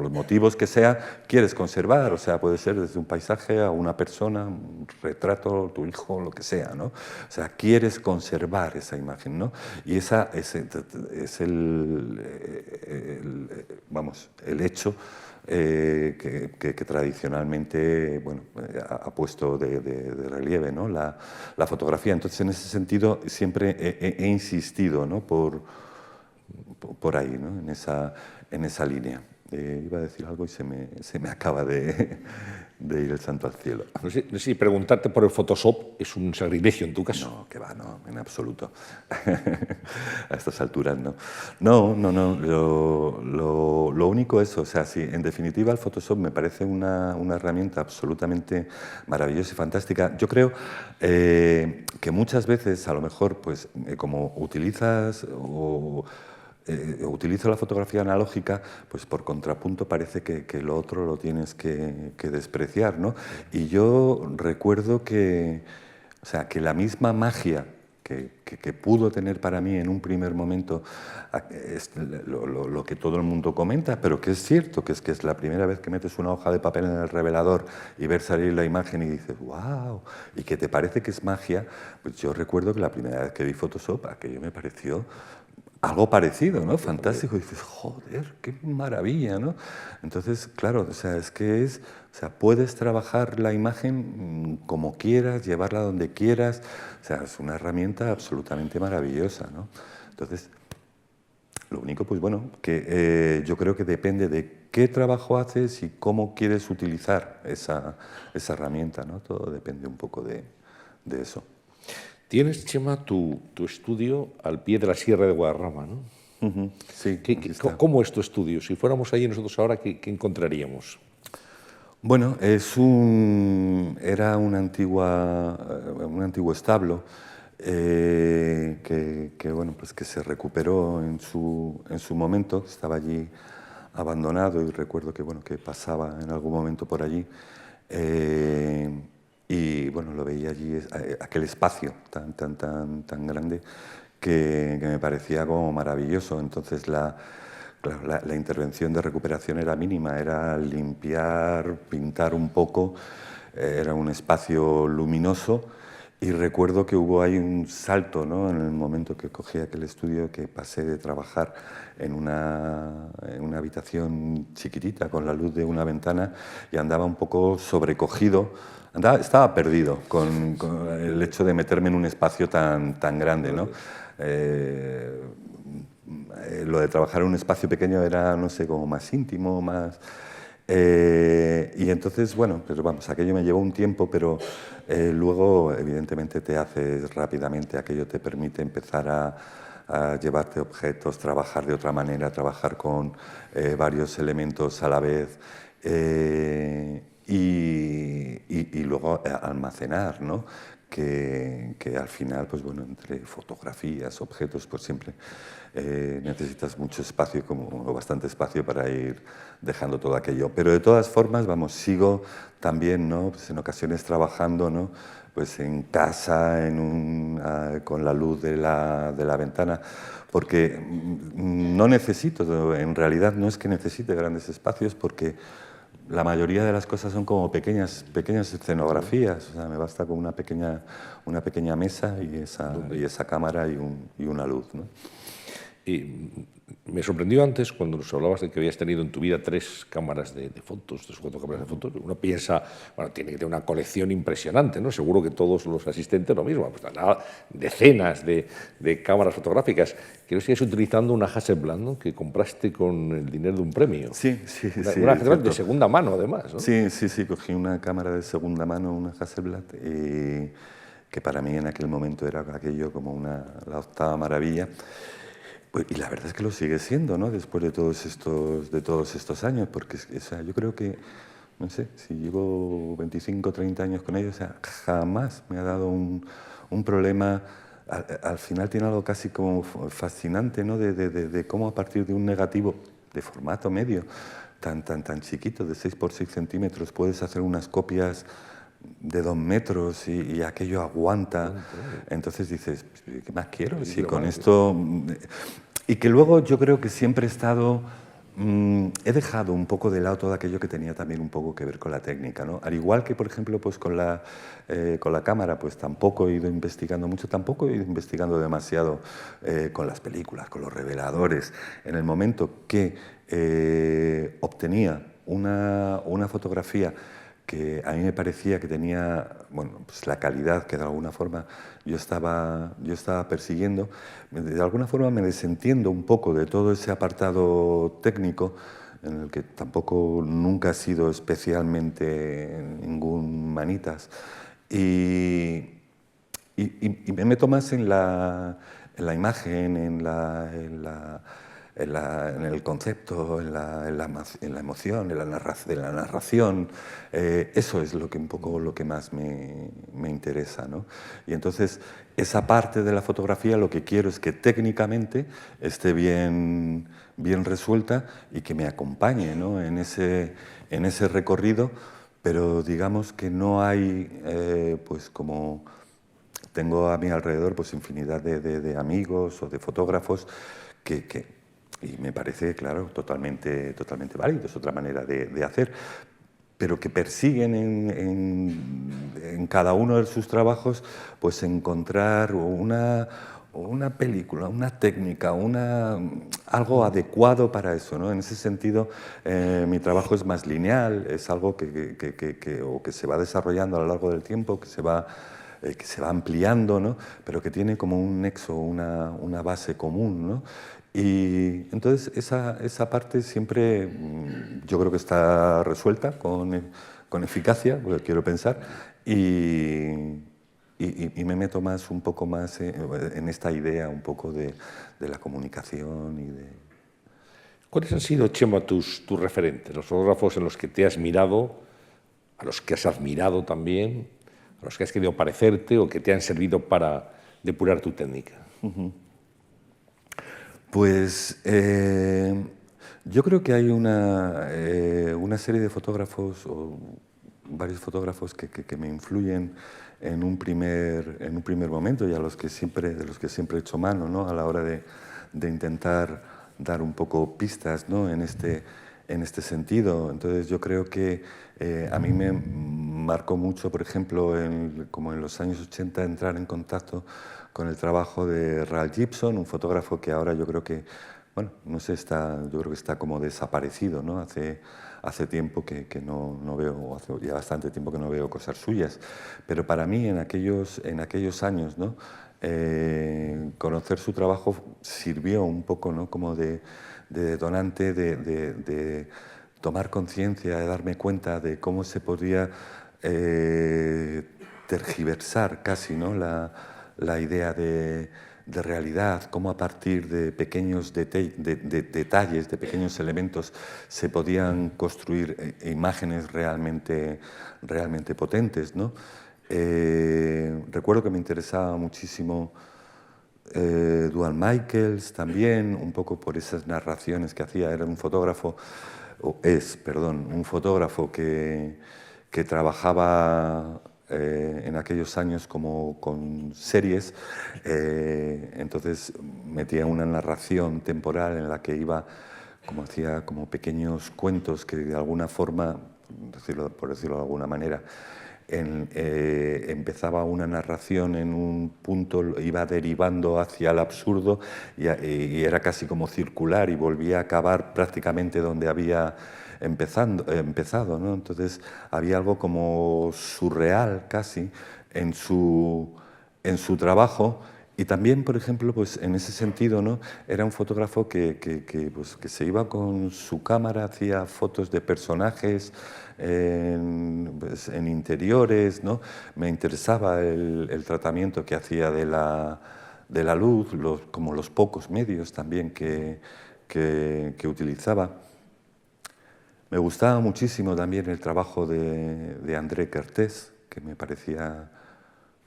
los motivos que sea, quieres conservar. O sea, puede ser desde un paisaje a una persona, un retrato, tu hijo, lo que sea, ¿no? O sea, quieres conservar esa imagen, ¿no? Y esa es el hecho que tradicionalmente, bueno, ha puesto de relieve, ¿no? la fotografía. Entonces, en ese sentido, siempre he insistido, ¿no? por ahí, ¿no? en esa línea. Iba a decir algo y se me acaba de ir el santo al cielo. No sé si preguntarte por el Photoshop es un sacrilegio en tu caso. No, que va, no, en absoluto. A estas alturas no. No. Lo único es, o sea, sí, en definitiva el Photoshop me parece una herramienta absolutamente maravillosa y fantástica. Yo creo que muchas veces, a lo mejor, pues como utilizas utilizo la fotografía analógica, pues por contrapunto parece que lo otro lo tienes que despreciar, ¿no? Y yo recuerdo que la misma magia que pudo tener para mí en un primer momento es lo que todo el mundo comenta, pero que es cierto, que es la primera vez que metes una hoja de papel en el revelador y ver salir la imagen y dices, wow, y que te parece que es magia. Pues yo recuerdo que la primera vez que vi Photoshop, aquello me pareció algo parecido, ¿no? Fantástico. Y dices, joder, qué maravilla, ¿no? Entonces, claro, o sea, puedes trabajar la imagen como quieras, llevarla donde quieras. O sea, es una herramienta absolutamente maravillosa, ¿no? Entonces, lo único, pues bueno, que yo creo que depende de qué trabajo haces y cómo quieres utilizar esa herramienta, ¿no? Todo depende un poco de eso. Tienes, Chema, tu estudio al pie de la Sierra de Guadarrama, ¿no? Sí. ¿Cómo es tu estudio? Si fuéramos allí nosotros ahora, ¿qué encontraríamos? Bueno, era un antiguo establo bueno, pues que se recuperó en su momento. Estaba allí abandonado y recuerdo que pasaba en algún momento por allí. Y bueno, lo veía allí, aquel espacio tan grande que me parecía como maravilloso. Entonces la intervención de recuperación era mínima, era limpiar, pintar un poco, era un espacio luminoso. Y recuerdo que hubo ahí un salto, ¿no? En el momento que cogí aquel estudio, que pasé de trabajar en una habitación chiquitita con la luz de una ventana y andaba un poco sobrecogido. Estaba perdido con el hecho de meterme en un espacio tan grande, ¿no? lo de trabajar en un espacio pequeño era, no sé, como más íntimo, más... y entonces, bueno, pues vamos, aquello me llevó un tiempo, pero luego, evidentemente, te haces rápidamente, aquello te permite empezar a llevarte objetos, trabajar de otra manera, trabajar con varios elementos a la vez y luego almacenar, ¿no? Que al final, pues bueno, entre fotografías, objetos, pues siempre necesitas mucho espacio, como bastante espacio para ir dejando todo aquello. Pero de todas formas, vamos, sigo también, ¿no? Pues en ocasiones trabajando, ¿no? Pues en casa, con la luz de la ventana, porque no necesito, en realidad no es que necesite grandes espacios, porque la mayoría de las cosas son como pequeñas escenografías. O sea, me basta con una pequeña mesa y esa cámara y una luz, ¿no? Y me sorprendió antes cuando nos hablabas de que habías tenido en tu vida 3 cámaras de fotos, 3 o 4 cámaras de fotos. Uno piensa, bueno, tiene que tener una colección impresionante, ¿no? Seguro que todos los asistentes lo mismo, pues decenas de cámaras fotográficas. Quiero que sigues utilizando una Hasselblad, ¿no? Que compraste con el dinero de un premio. Sí. Una Hasselblad de segunda mano, además, ¿no? Sí, cogí una cámara de segunda mano, una Hasselblad, que para mí en aquel momento era aquello como la octava maravilla. Pues, y la verdad es que lo sigue siendo, ¿no? Después de todos estos años, porque o sea, yo creo que, no sé, si llevo 25 o 30 años con ellos, o sea, jamás me ha dado un problema. Al final tiene algo casi como fascinante, ¿no? De cómo a partir de un negativo de formato medio, tan chiquito, de 6 por 6 centímetros, puedes hacer unas copias de 2 metros y aquello aguanta. Entonces dices, ¿qué más quiero? Si con esto... Y que luego yo creo que siempre he estado... he dejado un poco de lado todo aquello que tenía también un poco que ver con la técnica, ¿no? Al igual que, por ejemplo, pues con la cámara, pues tampoco he ido investigando mucho, tampoco he ido investigando demasiado con las películas, con los reveladores. En el momento que obtenía una fotografía que a mí me parecía que tenía, bueno, pues la calidad que de alguna forma yo estaba persiguiendo, de alguna forma me desentiendo un poco de todo ese apartado técnico en el que tampoco nunca he sido especialmente ningún manitas y me meto más en la imagen, en el concepto, en la emoción, en la narración. Eso es un poco lo que más me interesa, ¿no? Y entonces, esa parte de la fotografía lo que quiero es que técnicamente esté bien resuelta y que me acompañe, ¿no? en ese recorrido, pero digamos que no hay, pues como... Tengo a mi alrededor pues infinidad de amigos o de fotógrafos y me parece, claro, totalmente válido, es otra manera de hacer, pero que persiguen en cada uno de sus trabajos pues encontrar una película, una técnica, algo adecuado para eso, ¿no? En ese sentido, mi trabajo es más lineal, es algo que se va desarrollando a lo largo del tiempo, que se va ampliando, ¿no? Pero que tiene como un nexo, una base común, ¿no? Y entonces esa parte siempre yo creo que está resuelta con eficacia, lo que quiero pensar, y me meto un poco más en esta idea un poco de la comunicación y de... ¿Cuáles han sido, Chema, tus referentes, los fotógrafos en los que te has mirado, a los que has admirado también, a los que has querido parecerte o que te han servido para depurar tu técnica? Pues yo creo que hay una serie de fotógrafos o varios fotógrafos que me influyen en un primer momento y de los que siempre he hecho mano, ¿no? A la hora de intentar dar un poco pistas, ¿no? en este sentido. Entonces yo creo que a mí me marcó mucho, por ejemplo, como en los años 80, entrar en contacto con el trabajo de Ralph Gibson, un fotógrafo que ahora yo creo que, bueno, no sé, yo creo que está como desaparecido, ¿no? Hace tiempo que no veo, hace ya bastante tiempo que no veo cosas suyas, pero para mí en aquellos años, ¿no? conocer su trabajo sirvió un poco, ¿no?, como de detonante de tomar conciencia, de darme cuenta de cómo se podía tergiversar casi, ¿no?, la idea de realidad, cómo a partir de pequeños detalles, de pequeños elementos, se podían construir imágenes realmente potentes, ¿no? Recuerdo que me interesaba muchísimo Duane Michels también, un poco por esas narraciones que hacía. Era un fotógrafo, un fotógrafo que trabajaba en aquellos años como con series, entonces metía una narración temporal en la que iba, como hacía como pequeños cuentos que de alguna forma, por decirlo de alguna manera, empezaba una narración en un punto, iba derivando hacia el absurdo y era casi como circular y volvía a acabar prácticamente donde había empezado, ¿no? Entonces había algo como surreal casi en su trabajo. Y también, por ejemplo, pues en ese sentido, ¿no?, era un fotógrafo que se iba con su cámara, hacía fotos de personajes en interiores, ¿no? Me interesaba el tratamiento que hacía de la luz, como los pocos medios también que utilizaba. Me gustaba muchísimo también el trabajo de André Kertész, que me parecía,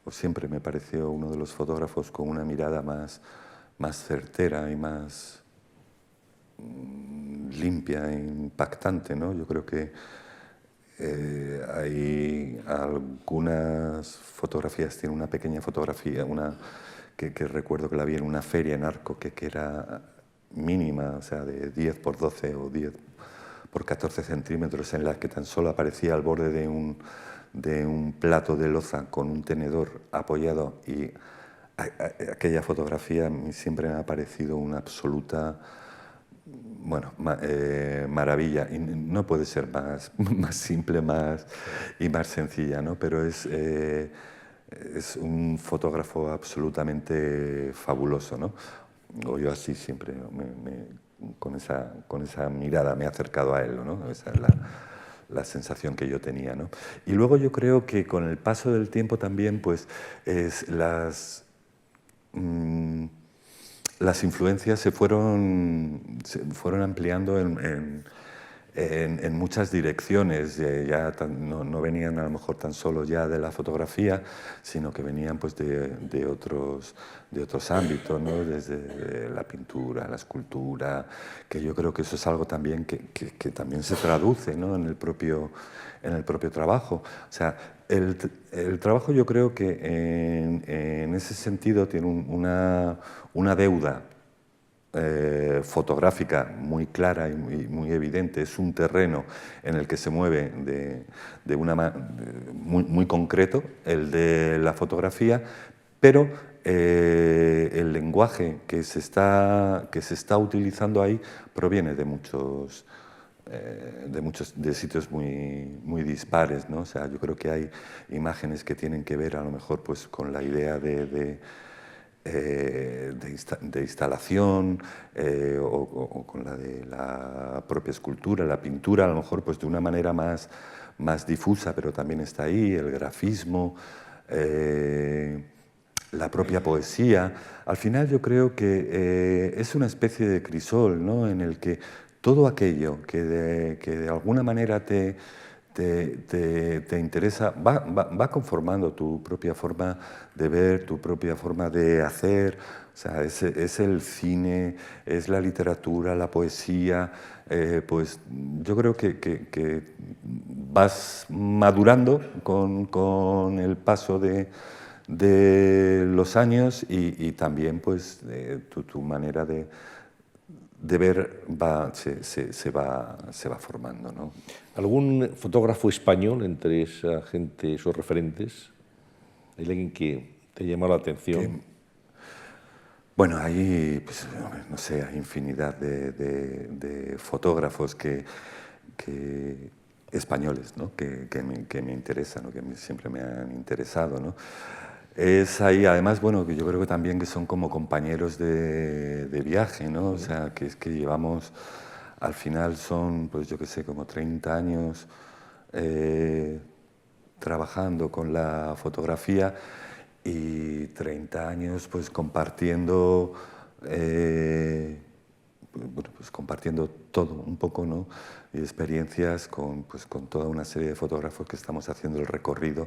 o siempre me pareció, uno de los fotógrafos con una mirada más certera y más limpia e impactante, ¿no? Yo creo que hay algunas fotografías, tiene una pequeña fotografía, que recuerdo que la vi en una feria en Arco, que era mínima, o sea, de 10 por 12 o 10 por 14 centímetros, en la que tan solo aparecía al borde de un plato de loza con un tenedor apoyado, y aquella fotografía siempre me ha parecido una absoluta, bueno, maravilla. Y no puede ser más simple y más sencilla, ¿no? Pero es un fotógrafo absolutamente fabuloso, ¿no? O yo así siempre, con esa mirada me he acercado a él, ¿no? Esa es la sensación que yo tenía, ¿no? Y luego yo creo que con el paso del tiempo también, pues, las influencias se fueron ampliando en muchas direcciones. Ya no venían a lo mejor tan solo ya de la fotografía, sino que venían pues de otros ámbitos, ¿no? Desde la pintura, la escultura, que yo creo que eso es algo también que también se traduce, ¿no?, en el propio trabajo. O sea, el trabajo, yo creo que en ese sentido tiene una deuda fotográfica muy clara y muy evidente. Es un terreno en el que se mueve de muy concreto, el de la fotografía, pero el lenguaje que se está utilizando ahí proviene de sitios muy dispares, ¿no? O sea, yo creo que hay imágenes que tienen que ver a lo mejor pues con la idea de instalación o con la de la propia escultura, la pintura, a lo mejor pues de una manera más difusa, pero también está ahí el grafismo, la propia poesía. Al final yo creo que es una especie de crisol, ¿no?, en el que todo aquello que de alguna manera te interesa, va conformando tu propia forma de ver, tu propia forma de hacer. O sea, es el cine, es la literatura, la poesía. Pues yo creo que vas madurando con el paso de los años y también pues tu manera de ver se va formando, ¿no? ¿Algún fotógrafo español entre esa gente, esos referentes? ¿Hay alguien que te llama la atención? Bueno, hay, pues, no sé, hay infinidad de fotógrafos españoles, ¿no?, que me interesan, ¿no?, que siempre me han interesado, ¿no? Es ahí, además, bueno, que yo creo que también que son como compañeros de viaje, ¿no? O sea, que es que llevamos, al final son, pues yo qué sé, como 30 años eh, trabajando con la fotografía y 30 años pues compartiendo, bueno, pues compartiendo todo un poco, ¿no? Y experiencias con, pues, con toda una serie de fotógrafos que estamos haciendo el recorrido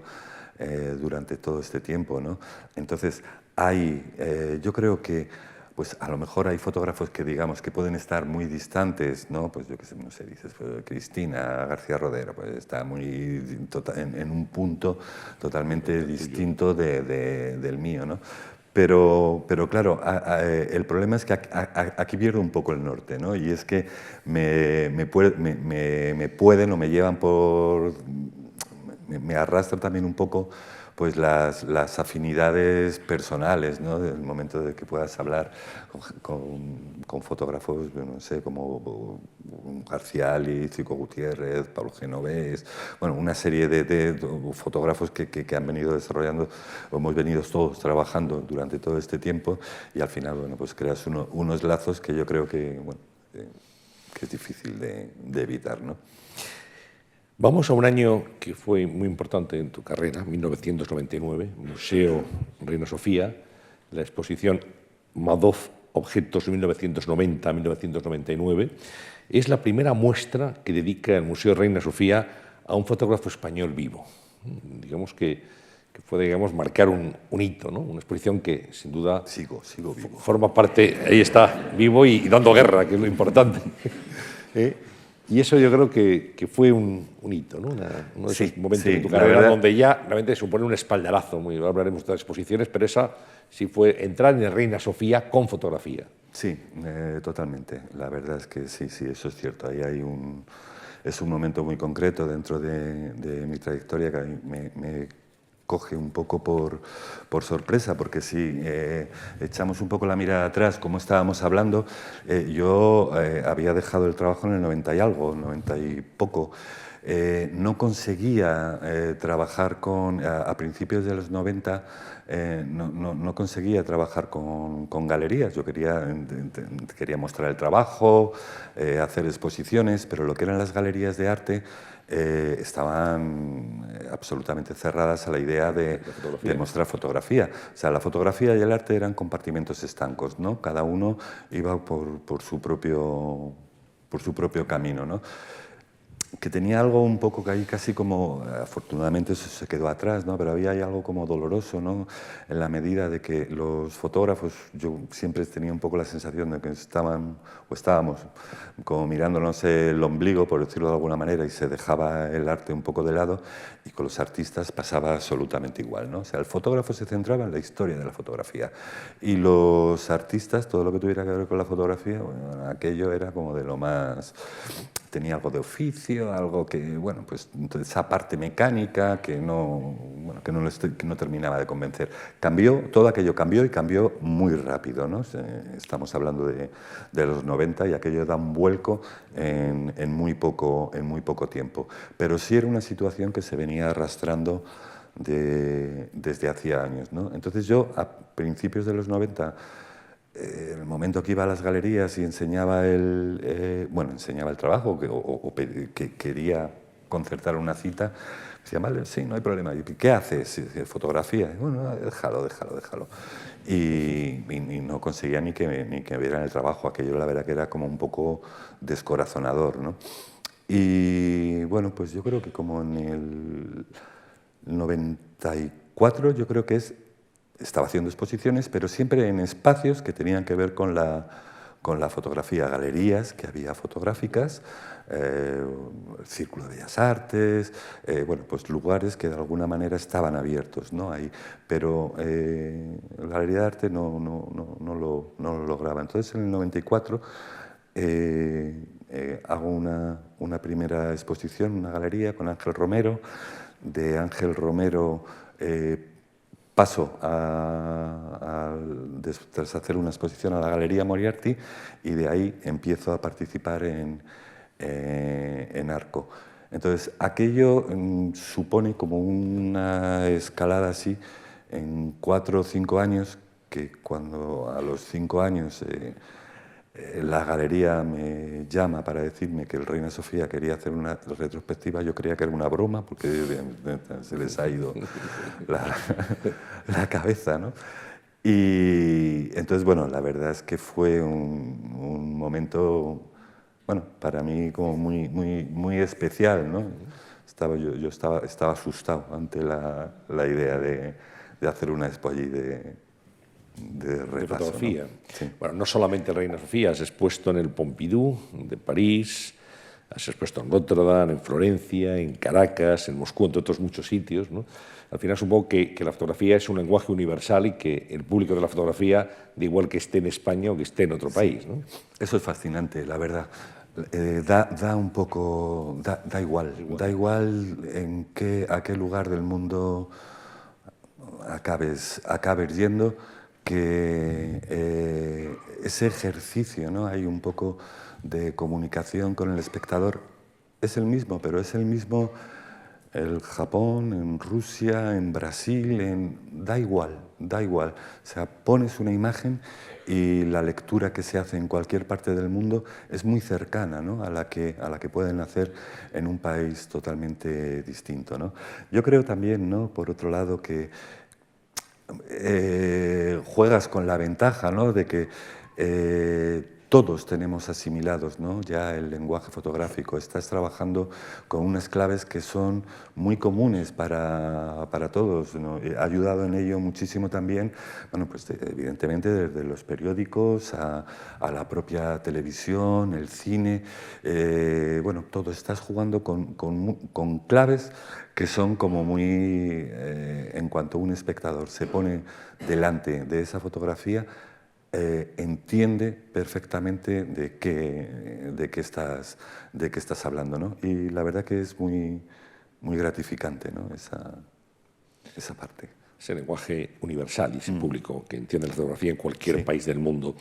durante todo este tiempo, ¿no? Entonces, yo creo que pues a lo mejor hay fotógrafos que digamos que pueden estar muy distantes, ¿no? Pues yo qué sé, no sé, dices, pues, Cristina García Rodero, pues está muy en un punto totalmente distinto del mío, ¿no? Pero claro, el problema es que aquí pierdo un poco el norte, ¿no? Y es que me pueden o me llevan por... me arrastran también un poco pues las afinidades personales, ¿no? Del momento de que puedas hablar con fotógrafos, no sé, como García Ali, Cico Gutiérrez, Pablo Genovés, bueno, una serie de fotógrafos que han venido desarrollando, hemos venido todos trabajando durante todo este tiempo y al final, bueno, pues creas unos lazos que yo creo que, bueno, que es difícil de evitar, ¿no? Vamos a un año que fue muy importante en tu carrera, 1999, Museo Reina Sofía, la exposición Madoff Objetos 1990-1999. Es la primera muestra que dedica el Museo Reina Sofía a un fotógrafo español vivo. Digamos que puede, digamos, marcar un hito, ¿no? Una exposición que, sin duda, Sigo vivo. forma parte, ahí está, vivo y dando guerra, que es lo importante. Y eso yo creo que fue un hito, ¿no? Uno de esos momentos de tu carrera donde ya realmente supone un espaldarazo. Hablaremos de otras exposiciones, pero esa sí fue entrar en el Reina Sofía con fotografía. Sí, totalmente. La verdad es que sí, eso es cierto. Ahí es un momento muy concreto dentro de mi trayectoria que me coge un poco por sorpresa, porque si echamos un poco la mirada atrás, como estábamos hablando, yo había dejado el trabajo en el 90 y algo, 90 y poco. No conseguía trabajar a principios de los 90, no conseguía trabajar con galerías. Yo quería mostrar el trabajo, hacer exposiciones, pero lo que eran las galerías de arte estaban absolutamente cerradas a la idea de mostrar fotografía. O sea, la fotografía y el arte eran compartimentos estancos, ¿no? Cada uno iba por su propio camino, ¿no? Que tenía algo un poco que ahí casi como, afortunadamente eso se quedó atrás, ¿no? Pero había ahí algo como doloroso, ¿no? En la medida de que los fotógrafos, yo siempre tenía un poco la sensación de que estábamos como mirándonos el ombligo, por decirlo de alguna manera, y se dejaba el arte un poco de lado, y con los artistas pasaba absolutamente igual, ¿no? O sea, el fotógrafo se centraba en la historia de la fotografía, y los artistas, todo lo que tuviera que ver con la fotografía, bueno, aquello era como de lo más... Tenía algo de oficio, algo que, bueno, pues esa parte mecánica que no terminaba de convencer. Todo aquello cambió y cambió muy rápido, ¿no? Estamos hablando de los 90 y aquello da un vuelco en muy poco tiempo. Pero sí era una situación que se venía arrastrando desde hacía años, ¿no? Entonces yo, a principios de los 90, en el momento que iba a las galerías y enseñaba enseñaba el trabajo que quería concertar una cita, decía, vale, sí, no hay problema. ¿Y qué haces? Fotografía. Y, bueno, déjalo. Y no conseguía ni que vieran el trabajo. Aquello, la verdad, que era como un poco descorazonador, ¿no? Y bueno, pues yo creo que como en el 94, yo creo que estaba haciendo exposiciones, pero siempre en espacios que tenían que ver con la fotografía, galerías que había fotográficas, Círculo de Bellas Artes, bueno, pues lugares que de alguna manera estaban abiertos, ¿no? Ahí, pero la Galería de Arte no lo lograba. Entonces, en el 94 hago una primera exposición, una galería con Ángel Romero. De Ángel Romero paso tras hacer una exposición a la Galería Moriarty y de ahí empiezo a participar en Arco. Entonces, aquello supone como una escalada así en 4 o 5 años, que cuando a los 5 años la galería me llama para decirme que el Reina Sofía quería hacer una retrospectiva, yo creía que era una broma, porque se les ha ido la cabeza, ¿no? Y entonces, bueno, la verdad es que fue un momento, bueno, para mí como muy especial, ¿no? Yo estaba asustado ante la idea de hacer una expo allí de repaso, fotografía. ¿no? Sí. Bueno, no solamente Reina Sofía, has expuesto en el Pompidou de París, has expuesto en Rotterdam, en Florencia, en Caracas, en Moscú, entre otros muchos sitios, ¿no? Al final supongo que la fotografía es un lenguaje universal y que el público de la fotografía, da igual que esté en España o que esté en otro país, ¿no? Eso es fascinante, la verdad. Da un poco, da igual a qué lugar del mundo acabes yendo, que ese ejercicio, ¿no? Hay un poco de comunicación con el espectador, es el mismo, pero es el mismo en Japón, en Rusia, en Brasil, da igual. O sea, pones una imagen y la lectura que se hace en cualquier parte del mundo es muy cercana, ¿no? a la que pueden hacer en un país totalmente distinto, ¿no? Yo creo también, ¿no? Por otro lado, que juegas con la ventaja, ¿no? De que todos tenemos asimilados, ¿no? Ya el lenguaje fotográfico. Estás trabajando con unas claves que son muy comunes para todos, ¿no? Ha ayudado en ello muchísimo también, bueno, pues evidentemente desde los periódicos a la propia televisión, el cine, bueno, todo. Estás jugando con claves que son como muy, en cuanto un espectador se pone delante de esa fotografía, entiende perfectamente de qué estás hablando, ¿no? Y la verdad que es muy gratificante, ¿no? Esa parte. Ese lenguaje universal y ese público que entiende la fotografía en cualquier país del mundo.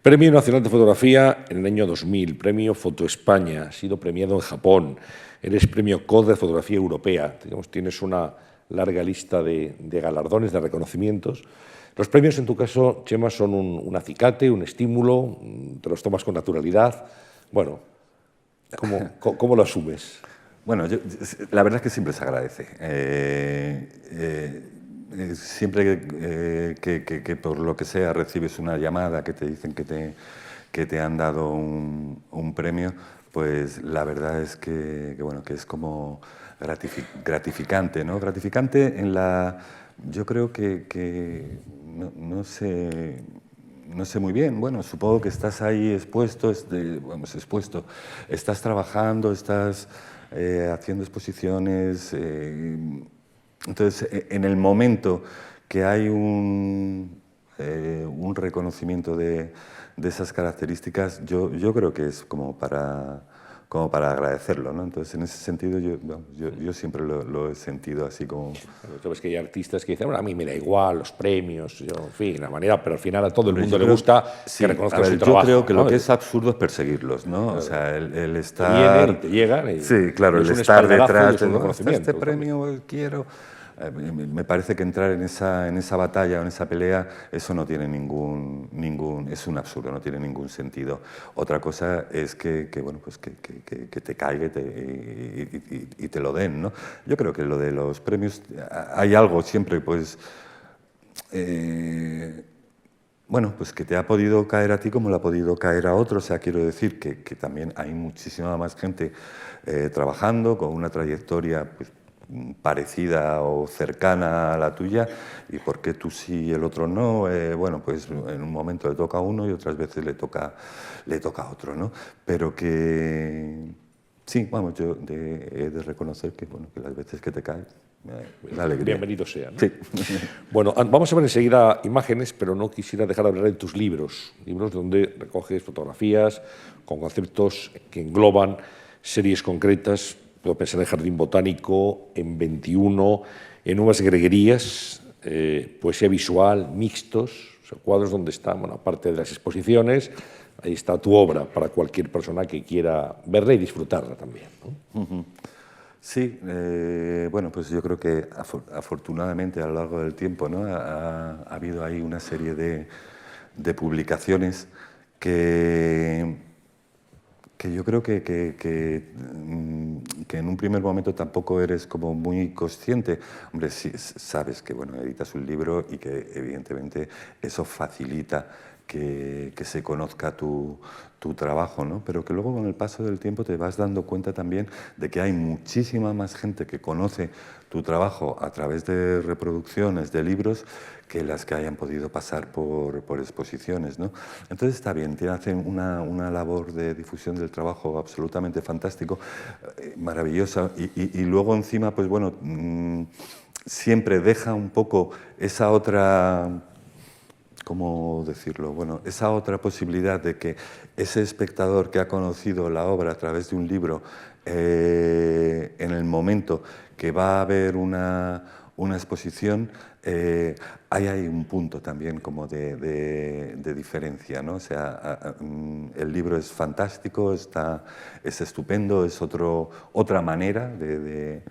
Premio Nacional de Fotografía en el año 2000, Premio Foto España, has sido premiado en Japón, eres Premio COD de Fotografía Europea, digamos, tienes una larga lista de galardones, de reconocimientos. Los premios, en tu caso, Chema, son un acicate, un estímulo, te los tomas con naturalidad. Bueno, ¿cómo lo asumes? Bueno, la verdad es que siempre se agradece. Siempre que por lo que sea recibes una llamada que te dicen que te han dado un premio, pues la verdad es que es como gratificante, ¿no? Gratificante en yo creo que no sé muy bien. Bueno, supongo que estás ahí expuesto, estás trabajando, estás haciendo exposiciones. Entonces, en el momento que hay un reconocimiento de esas características, yo creo que es como para agradecerlo, ¿no? Entonces, en ese sentido, yo siempre lo he sentido así como... Tú ves que hay artistas que dicen, bueno, a mí me da igual los premios, en fin, la manera, pero al final a todo el mundo le gusta que reconozcan su trabajo. Yo creo que ¿no? lo que es absurdo es perseguirlos, ¿no? Claro. O sea, el estar... Vienen y te llegan y... Sí, claro, el estar detrás de este premio quiero... Me parece que entrar en esa batalla o en esa pelea, eso no tiene es un absurdo, no tiene ningún sentido. Otra cosa es que te caiga y te lo den, ¿no? Yo creo que lo de los premios, hay algo siempre, pues pues que te ha podido caer a ti como le ha podido caer a otro. O sea, quiero decir que también hay muchísima más gente trabajando con una trayectoria, pues, parecida o cercana a la tuya, y por qué tú sí y el otro no. Bueno, pues en un momento le toca a uno y otras veces le toca a otro, ¿no? Pero que sí, vamos, yo he de reconocer que las veces que te caes, la alegría. Bienvenido sea, ¿no? Sí. Bueno, vamos a ver enseguida imágenes, pero no quisiera dejar de hablar de tus libros donde recoges fotografías con conceptos que engloban series concretas. Puedo pensar en Jardín Botánico, en 21, en Nuevas Greguerías, poesía visual, mixtos, o sea, cuadros donde está, aparte de las exposiciones, ahí está tu obra para cualquier persona que quiera verla y disfrutarla también, ¿no? Sí, bueno, pues yo creo que afortunadamente a lo largo del tiempo, ¿no? Ha habido ahí una serie de publicaciones que yo creo que en un primer momento tampoco eres como muy consciente. Hombre, sí, sabes que bueno, editas un libro y que evidentemente eso facilita que se conozca tu trabajo, ¿no? Pero que luego con el paso del tiempo te vas dando cuenta también de que hay muchísima más gente que conoce tu trabajo a través de reproducciones de libros que las que hayan podido pasar por exposiciones, ¿no? Entonces está bien, hacen una labor de difusión del trabajo absolutamente fantástico, maravillosa, y luego encima, pues bueno, siempre deja un poco esa otra... ¿Cómo decirlo? Bueno, esa otra posibilidad de que ese espectador que ha conocido la obra a través de un libro, en el momento que va a ver una exposición, hay un punto también como de diferencia, ¿no? O sea, el libro es fantástico, es estupendo, es otra manera de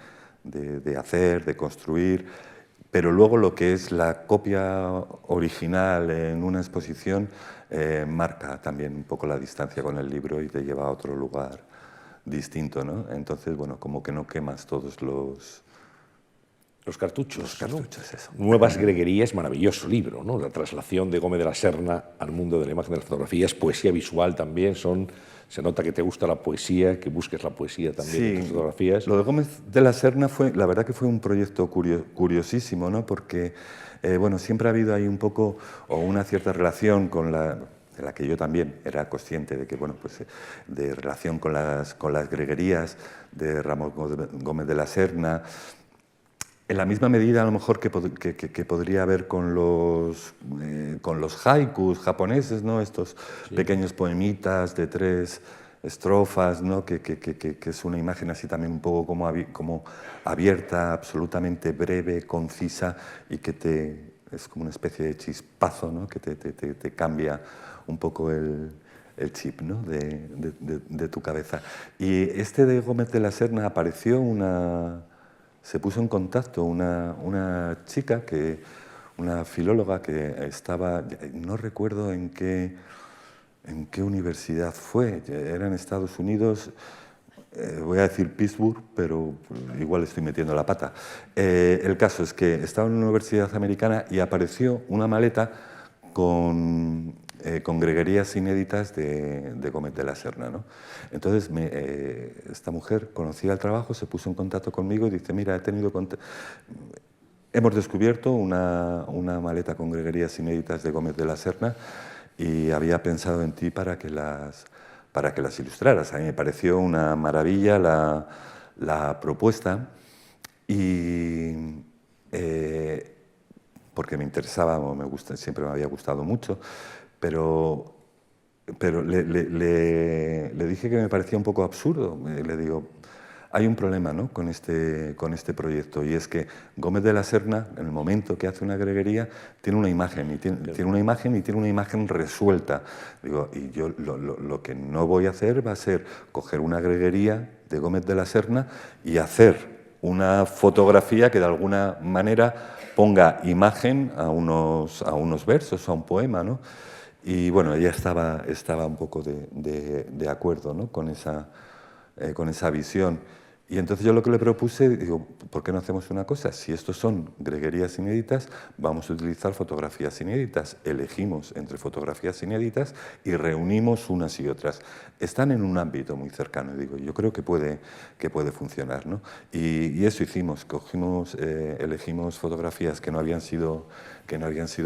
hacer, de construir. Pero luego lo que es la copia original en una exposición marca también un poco la distancia con el libro y te lleva a otro lugar distinto, ¿no? Entonces, bueno, como que no quemas todos los cartuchos. Los cartuchos, ¿no? Eso. Nuevas Greguerías, maravilloso libro, ¿no? La traslación de Gómez de la Serna al mundo de la imagen de las fotografías, poesía visual también, se nota que te gusta la poesía, que busques la poesía también en tus fotografías. Lo de Gómez de la Serna la verdad que fue un proyecto curiosísimo, ¿no? Porque, bueno, siempre ha habido ahí un poco, o una cierta relación de la que yo también era consciente de que, bueno, pues de relación con las greguerías de Ramón Gómez de la Serna, en la misma medida a lo mejor que podría haber con los haikus japoneses, ¿no? Estos pequeños poemitas de 3 estrofas, ¿no? Que es una imagen así también un poco como abierta, absolutamente breve, concisa, y que es como una especie de chispazo, ¿no? Que te cambia un poco el chip, ¿no? de tu cabeza. Y este de Gómez de la Serna apareció se puso en contacto una chica, una filóloga que estaba, no recuerdo en qué universidad fue, era en Estados Unidos, voy a decir Pittsburgh, pero igual estoy metiendo la pata. El caso es que estaba en una universidad americana y apareció una maleta con greguerías inéditas de Gómez de la Serna, ¿no? Entonces, esta mujer conocía el trabajo, se puso en contacto conmigo y dice, mira, hemos descubierto una maleta con greguerías inéditas de Gómez de la Serna y había pensado en ti para que las ilustraras. A mí me pareció una maravilla la propuesta y... porque me interesaba, siempre me había gustado mucho, pero le dije que me parecía un poco absurdo. Le digo, hay un problema, ¿no? con este proyecto, y es que Gómez de la Serna, en el momento que hace una greguería, tiene una imagen, y tiene una imagen resuelta. Digo, y yo lo que no voy a hacer va a ser coger una greguería de Gómez de la Serna y hacer una fotografía que de alguna manera ponga imagen a unos versos, a un poema, ¿no? Y bueno, ella estaba un poco de acuerdo, ¿no? con esa visión. Y entonces yo lo que le propuse, digo, ¿por qué no hacemos una cosa? Si estos son greguerías inéditas, vamos a utilizar fotografías inéditas. Elegimos entre fotografías inéditas y reunimos unas y otras. Están en un ámbito muy cercano, y digo, yo creo que puede funcionar, ¿no? Y eso hicimos, elegimos fotografías que no habían sido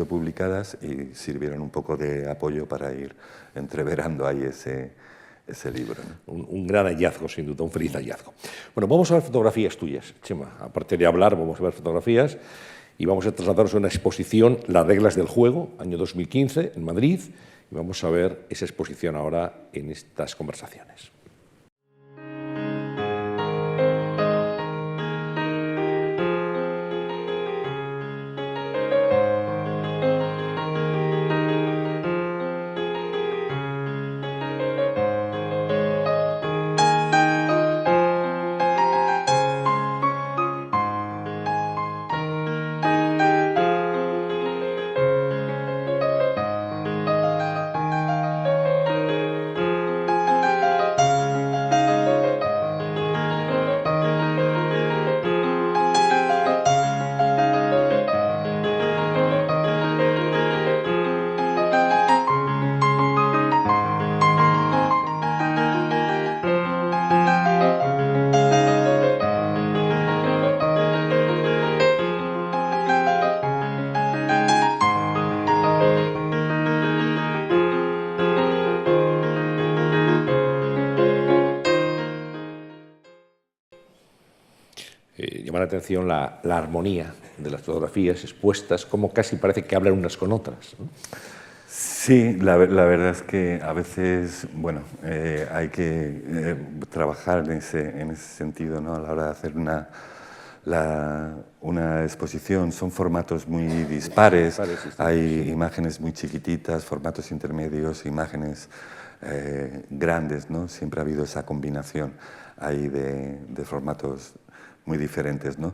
publicadas y sirvieron un poco de apoyo para ir entreverando ahí ese libro, ¿no? Un gran hallazgo, sin duda, un feliz hallazgo. Bueno, vamos a ver fotografías tuyas, Chema. Aparte de hablar, vamos a ver fotografías y vamos a trasladarnos a una exposición, Las reglas del juego, año 2015, en Madrid, y vamos a ver esa exposición ahora en estas conversaciones. atención la armonía de las fotografías expuestas, como casi parece que hablan unas con otras, ¿no? Sí, la verdad es que a veces, bueno, hay que trabajar en ese sentido, ¿no? A la hora de hacer una exposición. Son formatos muy dispares, hay imágenes muy chiquititas, formatos intermedios, imágenes grandes, ¿no? Siempre ha habido esa combinación ahí de formatos muy diferentes, ¿no?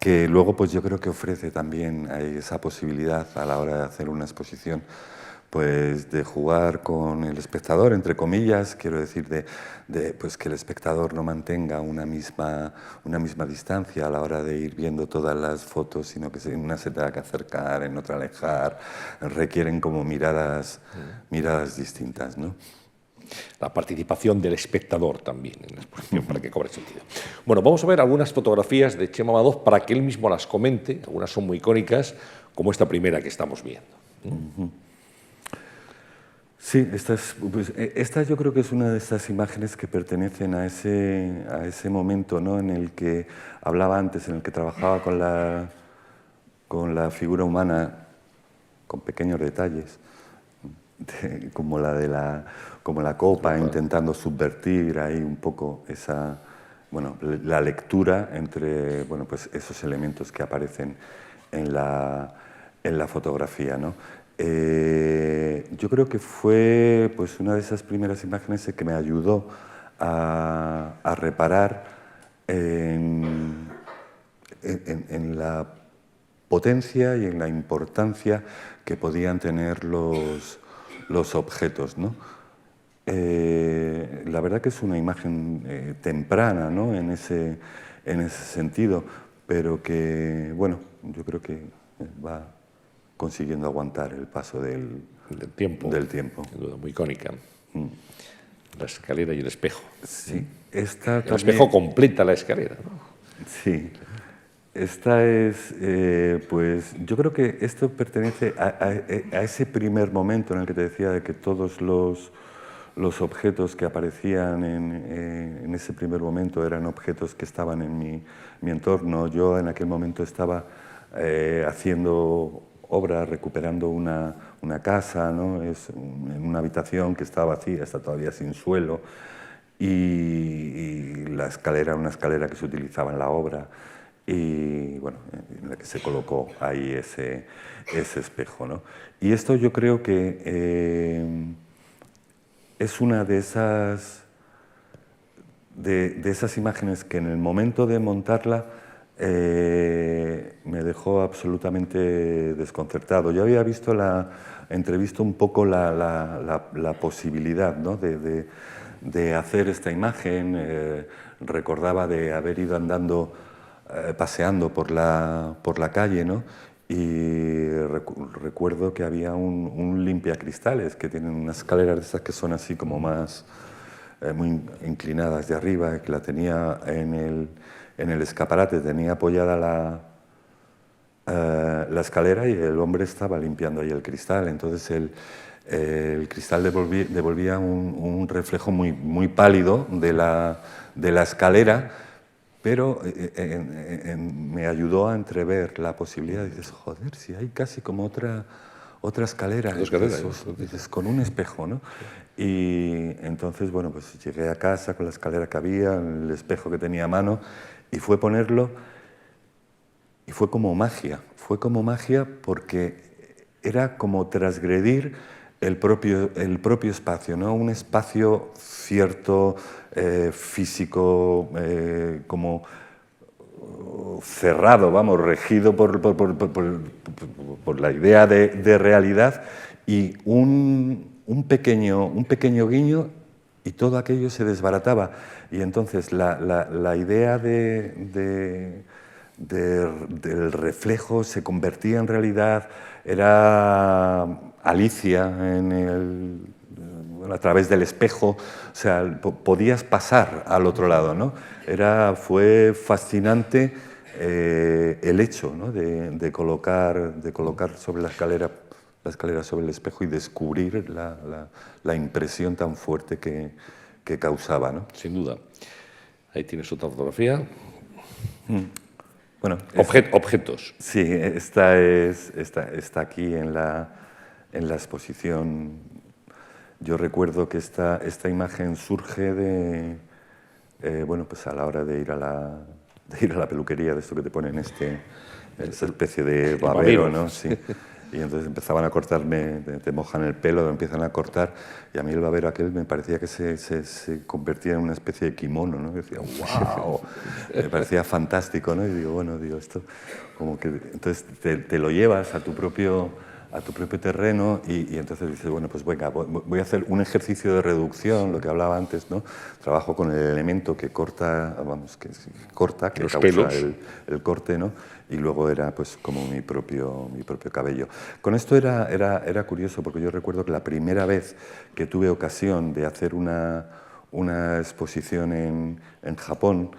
Que luego pues yo creo que ofrece también esa posibilidad a la hora de hacer una exposición, pues de jugar con el espectador, entre comillas, quiero decir, pues que el espectador no mantenga una misma distancia a la hora de ir viendo todas las fotos, sino que en una se tenga que acercar, en otra alejar, requieren como miradas distintas, ¿no? La participación del espectador también en la exposición, para que cobre sentido. Bueno, vamos a ver algunas fotografías de Txema Madoz para que él mismo las comente. Algunas son muy icónicas, como esta primera que estamos viendo. Sí, esta yo creo que es una de estas imágenes que pertenecen a ese momento, ¿no? En el que hablaba antes, en el que trabajaba con la figura humana, con pequeños detalles, como la copa, intentando subvertir ahí un poco la lectura entre pues esos elementos que aparecen en la fotografía, ¿no? Yo creo que fue pues una de esas primeras imágenes que me ayudó a reparar en la potencia y en la importancia que podían tener los objetos, ¿no? La verdad que es una imagen temprana, ¿no? en ese sentido, pero que, bueno, yo creo que va consiguiendo aguantar el paso del tiempo. Sin duda, muy icónica. La escalera y el espejo. Sí. El espejo completa la escalera, ¿no? Sí. Esta es, pues yo creo que esto pertenece a ese primer momento en el que te decía de que todos los objetos que aparecían en ese primer momento eran objetos que estaban en mi entorno. Yo en aquel momento estaba haciendo obras, recuperando una casa, ¿no? En una habitación que está vacía, está todavía sin suelo, y la escalera, una escalera que se utilizaba en la obra, y bueno, en la que se colocó ahí ese espejo, ¿no? Y esto yo creo que es una de esas imágenes que en el momento de montarla me dejó absolutamente desconcertado. Yo había visto entrevisto un poco la posibilidad, ¿no? de hacer esta imagen. Recordaba de haber ido andando, paseando por la calle, ¿no? Y recuerdo que había un limpiacristales, que tienen unas escaleras de esas que son así como más muy inclinadas de arriba, que la tenía en el escaparate, tenía apoyada la escalera, y el hombre estaba limpiando ahí el cristal. Entonces el cristal devolvía un reflejo muy pálido de la escalera, pero me ayudó a entrever la posibilidad. Dices, joder, si hay casi como otra escalera, dices, con un espejo, ¿no? Y entonces, bueno, pues llegué a casa con la escalera que había, el espejo que tenía a mano, y fue ponerlo, y fue como magia porque era como transgredir el propio espacio, ¿no? Un espacio cierto, físico, como cerrado, vamos, regido por la idea de realidad, y un pequeño guiño y todo aquello se desbarataba. Y entonces la idea del reflejo se convertía en realidad, era Alicia a través del espejo, o sea, podías pasar al otro lado, ¿no? Fue fascinante el hecho, ¿no? de colocar sobre la escalera sobre el espejo y descubrir la impresión tan fuerte que causaba, ¿no? Sin duda. Ahí tienes otra fotografía. Bueno, objetos. Sí, está aquí en la exposición. Yo recuerdo que esta imagen surge de, bueno, pues a la hora de ir a la peluquería, de esto que te ponen esa especie de babero, ¿no? Sí. Y entonces empezaban a cortarme, te mojan el pelo, lo empiezan a cortar, y a mí el babero aquel me parecía que se convertía en una especie de kimono, ¿no? Y decía, ¡wow! Me parecía fantástico, ¿no? Y digo, bueno, esto como que... Entonces te lo llevas a tu propio terreno y entonces dices, bueno, pues venga, voy a hacer un ejercicio de reducción, lo que hablaba antes, ¿no? Trabajo con el elemento que corta, que causa pelos. El corte, ¿no? Y luego era pues como mi propio cabello. Con esto era curioso porque yo recuerdo que la primera vez que tuve ocasión de hacer una exposición en Japón,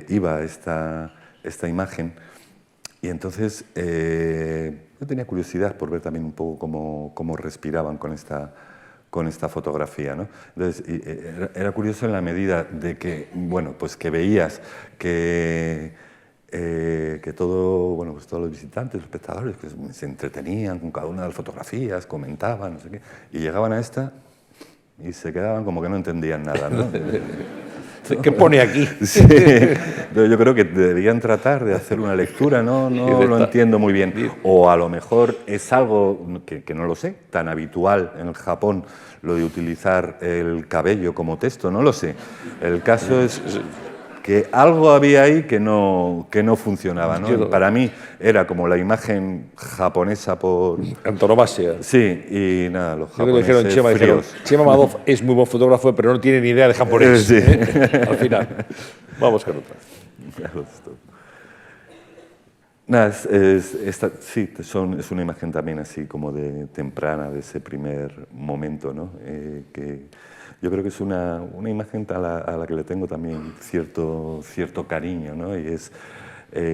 iba esta imagen. Y entonces yo tenía curiosidad por ver también un poco cómo respiraban con esta fotografía, ¿no? Entonces era curioso en la medida de que, bueno, pues que veías que bueno, pues todos los visitantes, los espectadores, pues se entretenían con cada una de las fotografías, comentaban, no sé qué, y llegaban a esta y se quedaban como que no entendían nada, ¿no? ¿Qué pone aquí? Sí. Yo creo que deberían tratar de hacer una lectura, no lo entiendo muy bien. O a lo mejor es algo que no lo sé, tan habitual en el Japón, lo de utilizar el cabello como texto, no lo sé. El caso es que algo había ahí que no funcionaba, ¿no? Para mí era como la imagen japonesa por... antonomasia. Sí, y nada, los japoneses dijeron fríos. Chema Madoff es muy buen fotógrafo, pero no tiene ni idea de japonés. Sí. Al final. Vamos con otra. Nada, sí, es una imagen también así como de temprana, de ese primer momento, ¿no? Que yo creo que es una imagen a la que le tengo también cierto cariño, ¿no? Y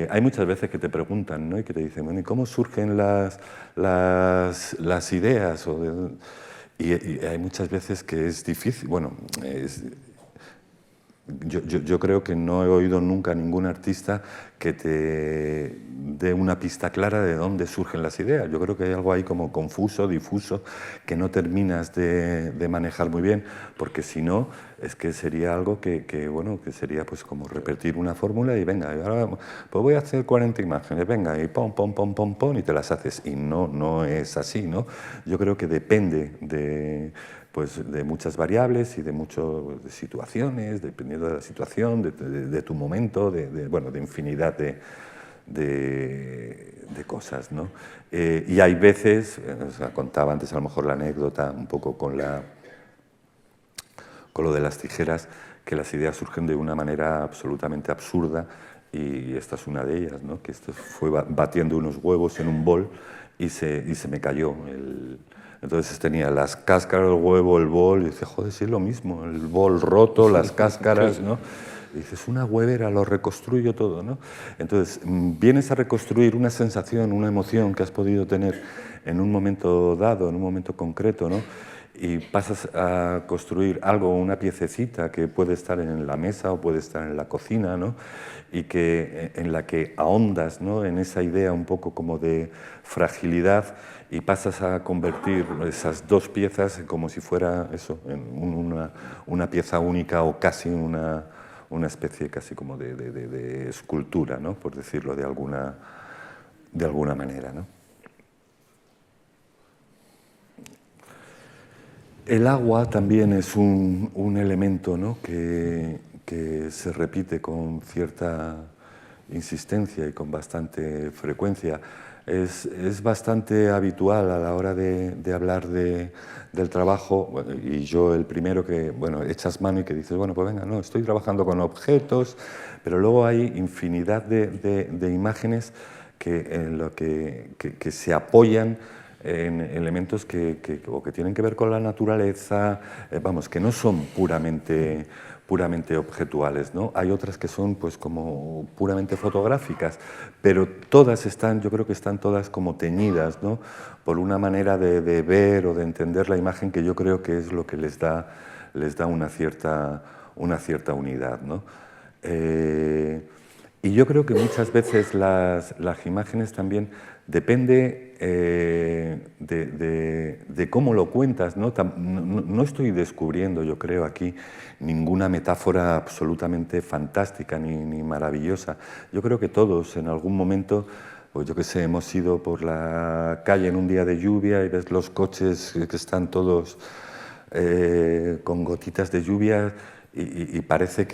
hay muchas veces que te preguntan, ¿no? Y que te dicen, bueno, ¿y cómo surgen las ideas? Y hay muchas veces que es difícil, bueno, yo creo que no he oído nunca a ningún artista que te dé una pista clara de dónde surgen las ideas. Yo creo que hay algo ahí como confuso, difuso, que no terminas de manejar muy bien, porque si no, es que sería algo que sería pues como repetir una fórmula y venga, ahora pues voy a hacer 40 imágenes, venga, y pom, y te las haces. Y no es así, ¿no? Yo creo que depende de muchas variables y de muchas situaciones, dependiendo de la situación, de tu momento, de infinidad de cosas, ¿no? Y hay veces, contaba antes a lo mejor la anécdota un poco con lo de las tijeras, que las ideas surgen de una manera absolutamente absurda y esta es una de ellas, ¿no? Que esto fue batiendo unos huevos en un bol y se me cayó Entonces tenía las cáscaras, el huevo, el bol, y dice, joder, sí es lo mismo, el bol roto, las cáscaras, ¿no? Y dices, una huevera, lo reconstruyo todo, ¿no? Entonces, vienes a reconstruir una sensación, una emoción que has podido tener en un momento dado, en un momento concreto, ¿no? Y pasas a construir algo, una piececita que puede estar en la mesa o puede estar en la cocina, ¿no? Y en la que ahondas, ¿no? En esa idea un poco como de fragilidad y pasas a convertir esas dos piezas como si fuera eso, en una pieza única o casi una especie casi como de escultura, ¿no? Por decirlo de alguna manera, ¿no? El agua también es un elemento, ¿no? que se repite con cierta insistencia y con bastante frecuencia. Es bastante habitual a la hora de hablar del trabajo, bueno, y yo el primero que, bueno, echas mano y que dices, bueno, pues venga, no, estoy trabajando con objetos, pero luego hay infinidad de imágenes en lo que se apoyan en elementos que tienen que ver con la naturaleza, vamos, que no son puramente objetuales, ¿no? Hay otras que son pues como puramente fotográficas, pero todas yo creo que están todas como teñidas, ¿no? Por una manera de ver o de entender la imagen que yo creo que es lo que les da una cierta unidad, ¿no? Y yo creo que muchas veces las imágenes también depende de cómo lo cuentas, ¿no? No estoy descubriendo, yo creo, aquí ninguna metáfora absolutamente fantástica ni maravillosa. Yo creo que todos en algún momento, pues yo qué sé, hemos ido por la calle en un día de lluvia y ves los coches que están todos con gotitas de lluvia. Y parece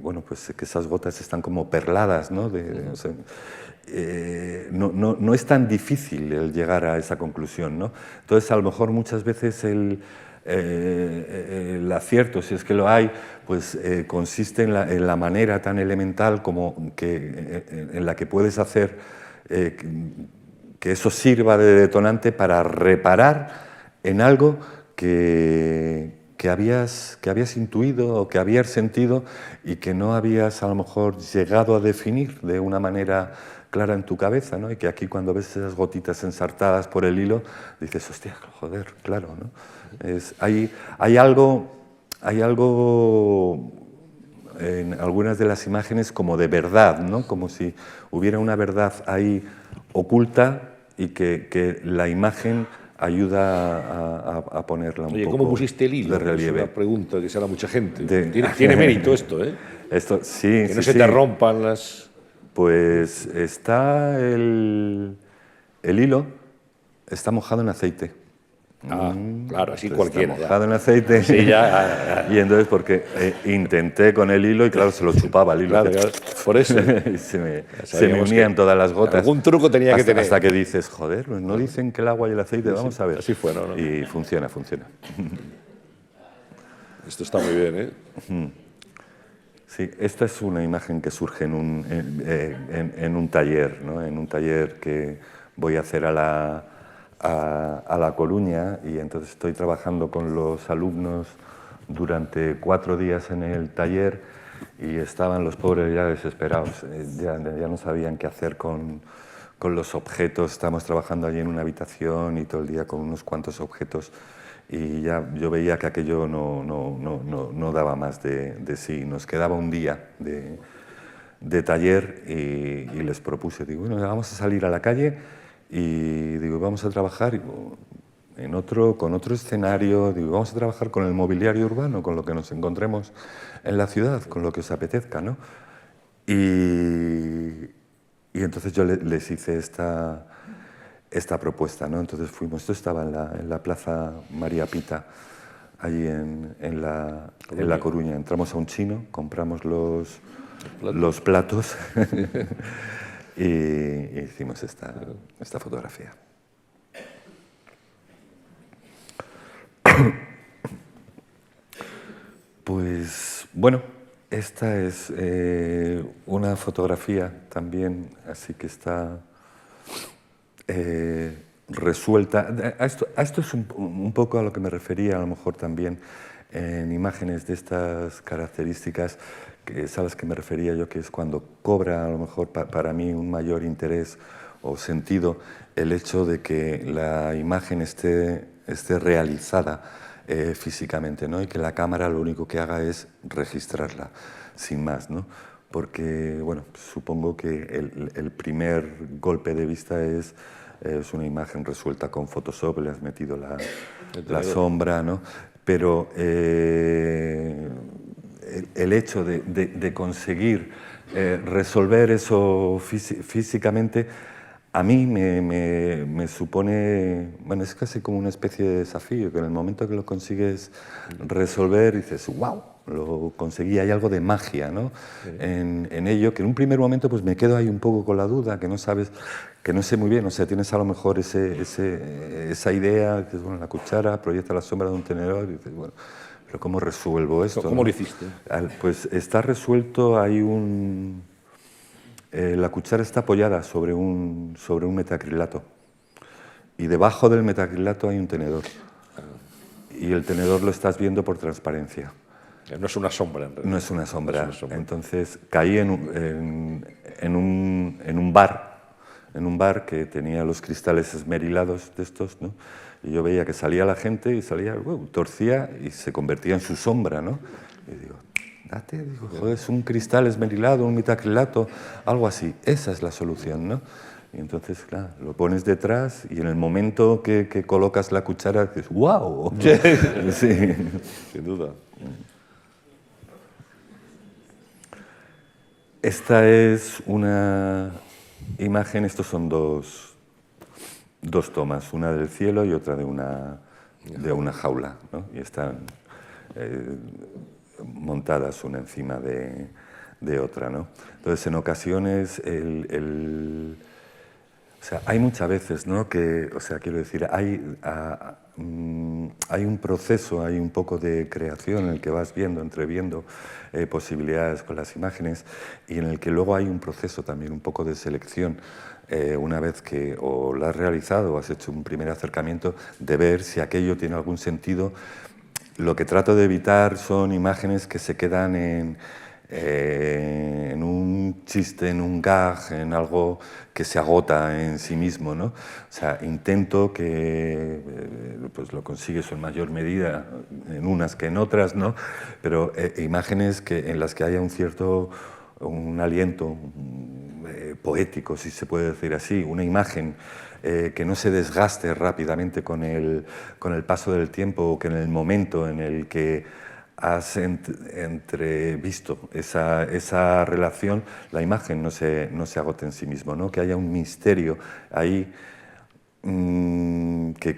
bueno, pues que esas gotas están como perladas, ¿no? O sea, no es tan difícil el llegar a esa conclusión, ¿no? Entonces, a lo mejor muchas veces el acierto, si es que lo hay, pues consiste en la manera tan elemental como en la que puedes hacer que eso sirva de detonante para reparar en algo que habías intuido o que habías sentido y que no habías a lo mejor llegado a definir de una manera clara en tu cabeza, ¿no? Y que aquí cuando ves esas gotitas ensartadas por el hilo, dices, hostia, joder, claro, ¿no? Hay algo en algunas de las imágenes como de verdad, ¿no? Como si hubiera una verdad ahí oculta y que la imagen ayuda a ponerla un poco ¿cómo pusiste el hilo? de relieve. Es una pregunta que se hará mucha gente. Tiene mérito esto, ¿eh? Esto, sí, que no se te rompan las... Pues está el hilo, está mojado en aceite. Claro, así Entonces cualquiera. Está mojado en aceite. Sí, ya. Y entonces, porque intenté con el hilo y claro, se lo chupaba el hilo. Claro, por eso. Y se me unían todas las gotas. Algún truco tenía que tener. Hasta que dices, joder, no dicen que el agua y el aceite, vamos a ver. Así fue, ¿no? Y funciona. Esto está muy bien, ¿eh? Sí, esta es una imagen que surge en un taller, ¿no? En un taller que voy a hacer a La Coruña, y entonces estoy trabajando con los alumnos durante 4 días en el taller y estaban los pobres ya desesperados, ya no sabían qué hacer con los objetos. Estábamos trabajando allí en una habitación y todo el día con unos cuantos objetos y ya yo veía que aquello no daba más de sí. Nos quedaba un día de taller y les propuse, digo, bueno, vamos a salir a la calle y digo, vamos a trabajar con otro escenario, digo, vamos a trabajar con el mobiliario urbano, con lo que nos encontremos en la ciudad, con lo que os apetezca, ¿no? Y entonces yo les hice esta propuesta, ¿no? Entonces fuimos, esto estaba en la Plaza María Pita, allí en La Coruña. Entramos a un chino, compramos los platos y hicimos esta fotografía. Pues bueno, esta es una fotografía también, así que está resuelta. A esto es un poco a lo que me refería, a lo mejor también en imágenes de estas características, que es a las que me refería yo, que es cuando cobra a lo mejor para mí un mayor interés o sentido el hecho de que la imagen esté realizada físicamente, ¿no? Y que la cámara lo único que haga es registrarla, sin más, ¿no? Porque, bueno, supongo que el primer golpe de vista es una imagen resuelta con Photoshop, le has metido la sombra, ¿no? Pero el hecho de conseguir resolver eso físicamente, a mí me supone, bueno, es casi como una especie de desafío, que en el momento que lo consigues resolver dices, wow, lo conseguí, hay algo de magia, ¿no? Sí. En ello, que en un primer momento pues me quedo ahí un poco con la duda, que no sabes, que no sé muy bien, o sea, tienes a lo mejor esa idea, dices, bueno, la cuchara proyecta la sombra de un tenedor, y dices, bueno, pero ¿cómo resuelvo esto? ¿Cómo lo hiciste? Pues está resuelto, hay la cuchara está apoyada sobre un metacrilato y debajo del metacrilato hay un tenedor y el tenedor lo estás viendo por transparencia. No es una sombra, en realidad. No es una sombra. No es una sombra. Entonces caí en un bar que tenía los cristales esmerilados de estos, ¿no? Y yo veía que salía la gente y salía, torcía y se convertía en su sombra, ¿no? Y digo, date, digo, joder, es un cristal esmerilado, un metacrilato, algo así. Esa es la solución, ¿no? Y entonces, claro, lo pones detrás y en el momento que colocas la cuchara, dices, ¡wow! Sí, sin duda. Esta es una imagen, estos son dos tomas, una del cielo y otra de una jaula, ¿no? Y están montadas una encima de otra, ¿no? Entonces, en ocasiones, o sea, hay muchas veces, ¿no? Que, o sea, quiero decir, hay un proceso, hay un poco de creación en el que vas viendo, entreviendo posibilidades con las imágenes y en el que luego hay un proceso también, un poco de selección, una vez que o lo has realizado o has hecho un primer acercamiento, de ver si aquello tiene algún sentido. Lo que trato de evitar son imágenes que se quedan en un chiste, en un gag, en algo que se agota en sí mismo, ¿no? O sea, intento que pues lo consigues en mayor medida en unas que en otras, ¿no? Pero imágenes en las que haya un aliento poético, si se puede decir así, una imagen que no se desgaste rápidamente con el paso del tiempo o que en el momento en el que has entrevisto esa relación, la imagen no se agote en sí mismo, ¿no? Que haya un misterio ahí que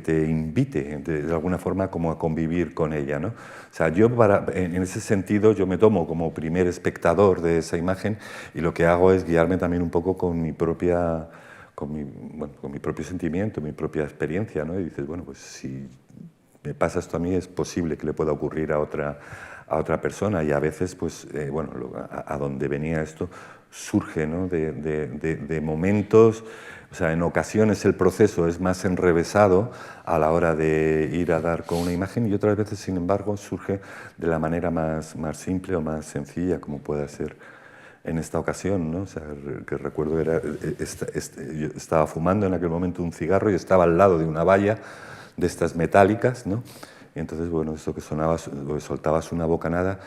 te invite de alguna forma como a convivir con ella, ¿no? O sea, yo en ese sentido yo me tomo como primer espectador de esa imagen y lo que hago es guiarme también un poco con mi propio sentimiento, mi propia experiencia, ¿no? Y dices, bueno, pues si me pasa esto a mí, es posible que le pueda ocurrir a otra persona y a veces, pues, bueno, a donde venía esto surge, ¿no? de momentos, o sea, en ocasiones el proceso es más enrevesado a la hora de ir a dar con una imagen y otras veces, sin embargo, surge de la manera más simple o más sencilla, como pueda ser en esta ocasión, ¿no? O sea, que recuerdo yo estaba fumando en aquel momento un cigarro y estaba al lado de una valla de estas metálicas, ¿no? Y entonces, bueno, esto que sonaba, soltabas una bocanada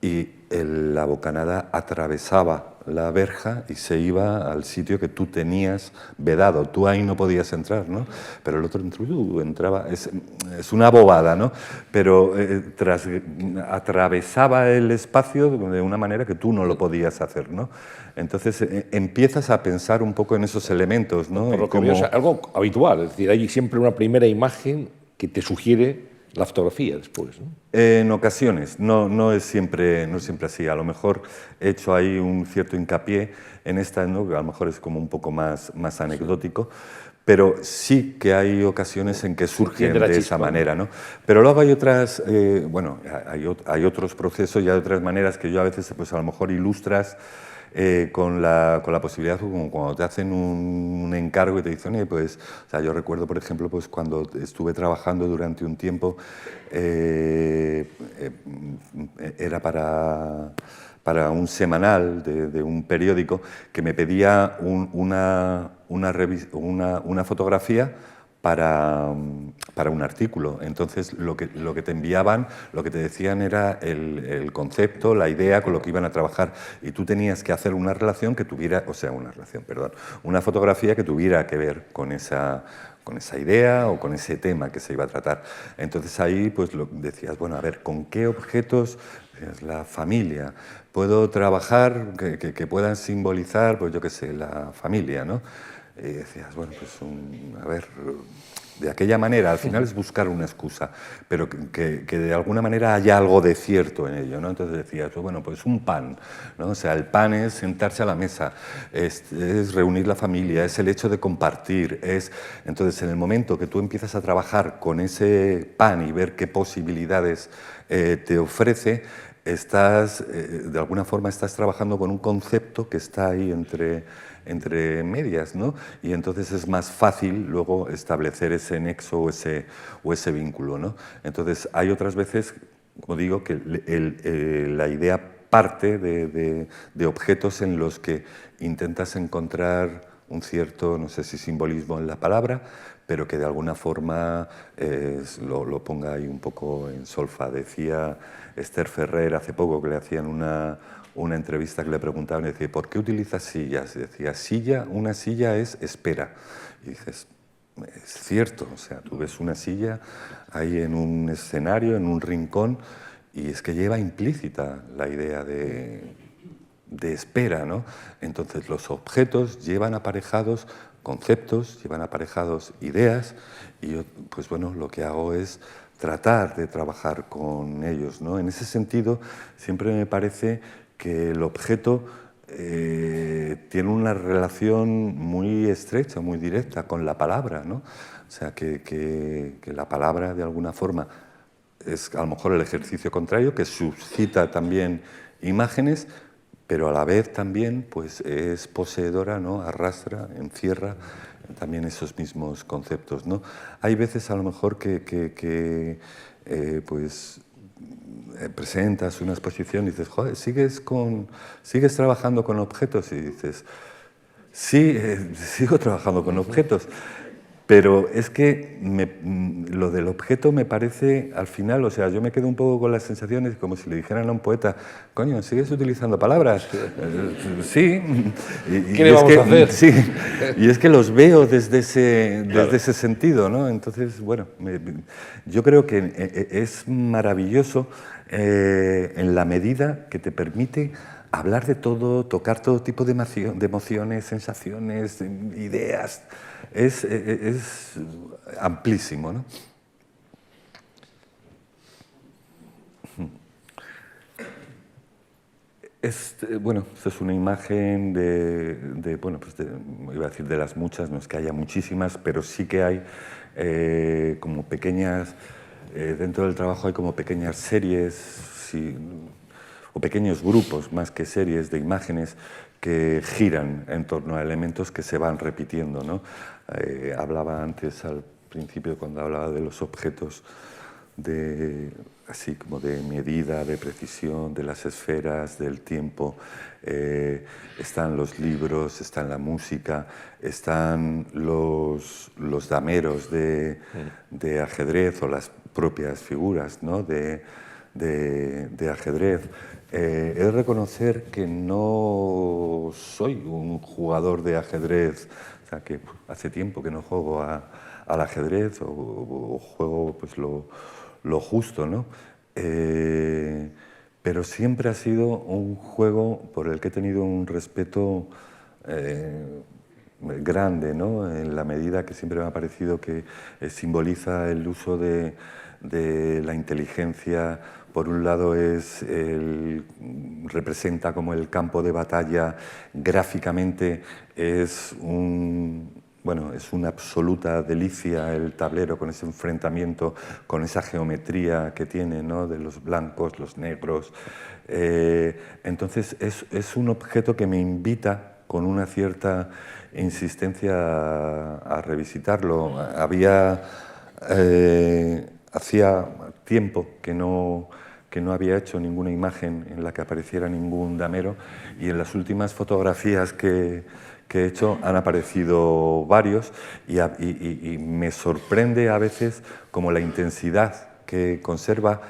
y la bocanada atravesaba la verja y se iba al sitio que tú tenías vedado. Tú ahí no podías entrar, ¿no? Pero el otro entraba. Es una bobada, ¿no? Pero atravesaba el espacio de una manera que tú no lo podías hacer, ¿no? Entonces empiezas a pensar un poco en esos elementos, ¿no? Por lo que veo, es algo habitual, es decir, hay siempre una primera imagen que te sugiere la fotografía después, ¿no? En ocasiones, no es siempre así. A lo mejor he hecho ahí un cierto hincapié en esta, ¿no? Que a lo mejor es como un poco más anecdótico, pero sí que hay ocasiones en que surgen de esa manera, ¿no? Pero luego hay otras, bueno, hay otros procesos y hay otras maneras que yo a veces, pues a lo mejor ilustras con la posibilidad, como cuando te hacen un encargo y te dicen, pues, o sea, yo recuerdo, por ejemplo, pues cuando estuve trabajando durante un tiempo, era para un semanal de un periódico que me pedía una fotografía para un artículo. Entonces, lo que te enviaban, lo que te decían era el concepto, la idea con lo que iban a trabajar. Y tú tenías que hacer una relación que tuviera, o sea, una fotografía que tuviera que ver con esa idea o con ese tema que se iba a tratar. Entonces ahí pues decías, bueno, a ver, ¿con qué objetos? La familia. ¿Puedo trabajar que puedan simbolizar, pues yo qué sé, la familia, ¿no? Y decías, bueno, pues a ver, de aquella manera, al final es buscar una excusa, pero que de alguna manera haya algo de cierto en ello, ¿no? Entonces decías, pues, bueno, pues un pan, ¿no? O sea, el pan es sentarse a la mesa, es reunir la familia, es el hecho de compartir, entonces en el momento que tú empiezas a trabajar con ese pan y ver qué posibilidades te ofrece, de alguna forma estás trabajando con un concepto que está ahí entre medias, ¿no? Y entonces es más fácil luego establecer ese nexo o ese vínculo, ¿no? Entonces hay otras veces, como digo, que la idea parte de objetos en los que intentas encontrar un cierto, no sé si simbolismo en la palabra, pero que de alguna forma lo ponga ahí un poco en solfa. Decía Esther Ferrer hace poco que le hacían una entrevista que le preguntaban, y decía, ¿por qué utilizas sillas? Y decía, una silla es espera. Y dices, es cierto, o sea, tú ves una silla ahí en un escenario, en un rincón, y es que lleva implícita la idea de espera, ¿no? Entonces los objetos llevan aparejados conceptos, llevan aparejados ideas, y yo, pues bueno, lo que hago es tratar de trabajar con ellos, ¿no? En ese sentido, siempre me parece que el objeto tiene una relación muy estrecha, muy directa con la palabra, ¿no? O sea, que la palabra, de alguna forma, es a lo mejor el ejercicio contrario, que suscita también imágenes, pero a la vez también pues, es poseedora, ¿no? Arrastra, encierra también esos mismos conceptos, ¿no? Hay veces a lo mejor que presentas una exposición y dices, joder, ¿sigues trabajando con objetos? Y dices, sí, sigo trabajando con objetos. Pero es que lo del objeto me parece, al final, o sea, yo me quedo un poco con las sensaciones como si le dijeran a un poeta, coño, ¿sigues utilizando palabras? Sí. ¿Qué le vamos a hacer? Sí, y es que los veo desde ese sentido, ¿no? Entonces, bueno, yo creo que es maravilloso en la medida que te permite hablar de todo, tocar todo tipo de emociones, sensaciones, ideas. Es amplísimo, ¿no? Bueno, esto es una imagen bueno, pues iba a decir de las muchas, no es que haya muchísimas, pero sí que hay como pequeñas, dentro del trabajo hay como pequeñas series, sí, o pequeños grupos más que series de imágenes que giran en torno a elementos que se van repitiendo, ¿no? Hablaba antes al principio, cuando hablaba de los objetos, así como de medida, de precisión, de las esferas, del tiempo. Están los libros, está la música, están los dameros de ajedrez o las propias figuras, ¿no? de ajedrez. He de reconocer que no soy un jugador de ajedrez, o sea, que hace tiempo que no juego al ajedrez o juego pues, lo justo, ¿no? Pero siempre ha sido un juego por el que he tenido un respeto grande, ¿no? En la medida que siempre me ha parecido que simboliza el uso de la inteligencia. Por un lado representa como el campo de batalla, gráficamente es una absoluta delicia el tablero con ese enfrentamiento, con esa geometría que tiene, ¿no? De los blancos, los negros. Entonces es un objeto que me invita con una cierta insistencia a revisitarlo. Hacía tiempo que no había hecho ninguna imagen en la que apareciera ningún damero, y en las últimas fotografías que he hecho han aparecido varios, y me sorprende a veces como la intensidad que conserva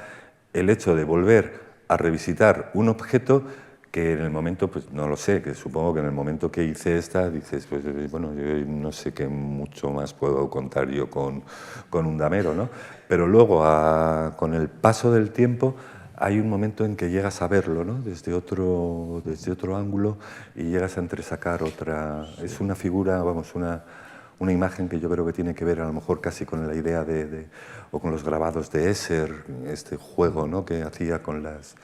el hecho de volver a revisitar un objeto que en el momento, pues no lo sé, que supongo que en el momento que hice esta, dices, pues bueno, yo no sé qué mucho más puedo contar yo con un damero, ¿no? Pero luego, con el paso del tiempo, hay un momento en que llegas a verlo, ¿no? Desde otro ángulo, y llegas a entresacar otra. Es una figura, vamos, una imagen que yo creo que tiene que ver a lo mejor casi con la idea o con los grabados de Esser, este juego, ¿no? Que hacía con las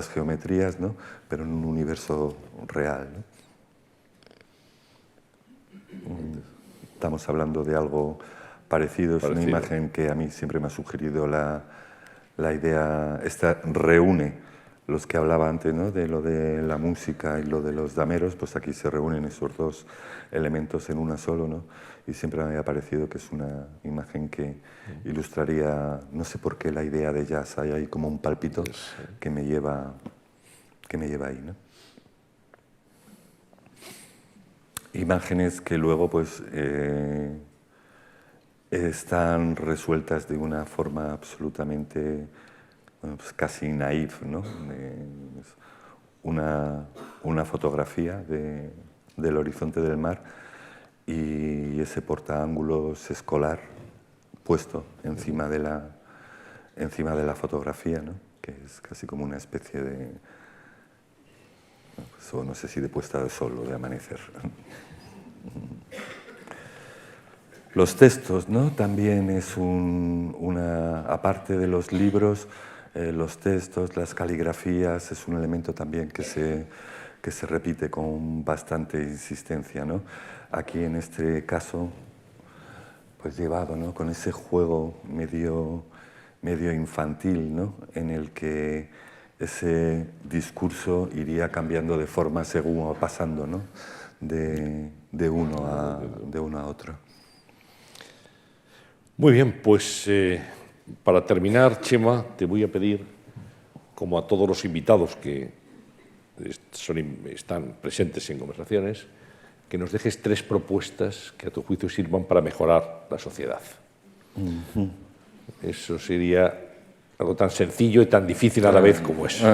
geometrías, ¿no? Pero en un universo real, ¿no? Estamos hablando de algo parecido. Es una imagen que a mí siempre me ha sugerido la idea. Esta reúne los que hablaba antes, ¿no? De lo de la música y lo de los dameros, pues aquí se reúnen esos dos elementos en una solo, ¿no? Y siempre me ha parecido que es una imagen que ilustraría, no sé por qué, la idea de jazz. Hay ahí como un pálpito que me lleva ahí, ¿no? imágenes que luego pues, están resueltas de una forma absolutamente, bueno, pues casi naif, ¿no? Una fotografía del horizonte del mar y ese portaángulos escolar puesto encima de la fotografía, ¿no? Que es casi como una especie de, pues, no sé si de puesta de sol o de amanecer. Los textos, ¿no? También es aparte de los libros, los textos, las caligrafías, es un elemento también que se repite con bastante insistencia, ¿no? Aquí en este caso, pues llevado, ¿no? Con ese juego medio infantil, ¿no? En el que ese discurso iría cambiando de forma según va pasando, ¿no? de uno a otro. Muy bien, pues para terminar, Chema, te voy a pedir, como a todos los invitados que están presentes en conversaciones, que nos dejes 3 propuestas que a tu juicio sirvan para mejorar la sociedad. Eso sería algo tan sencillo y tan difícil a la vez como eso.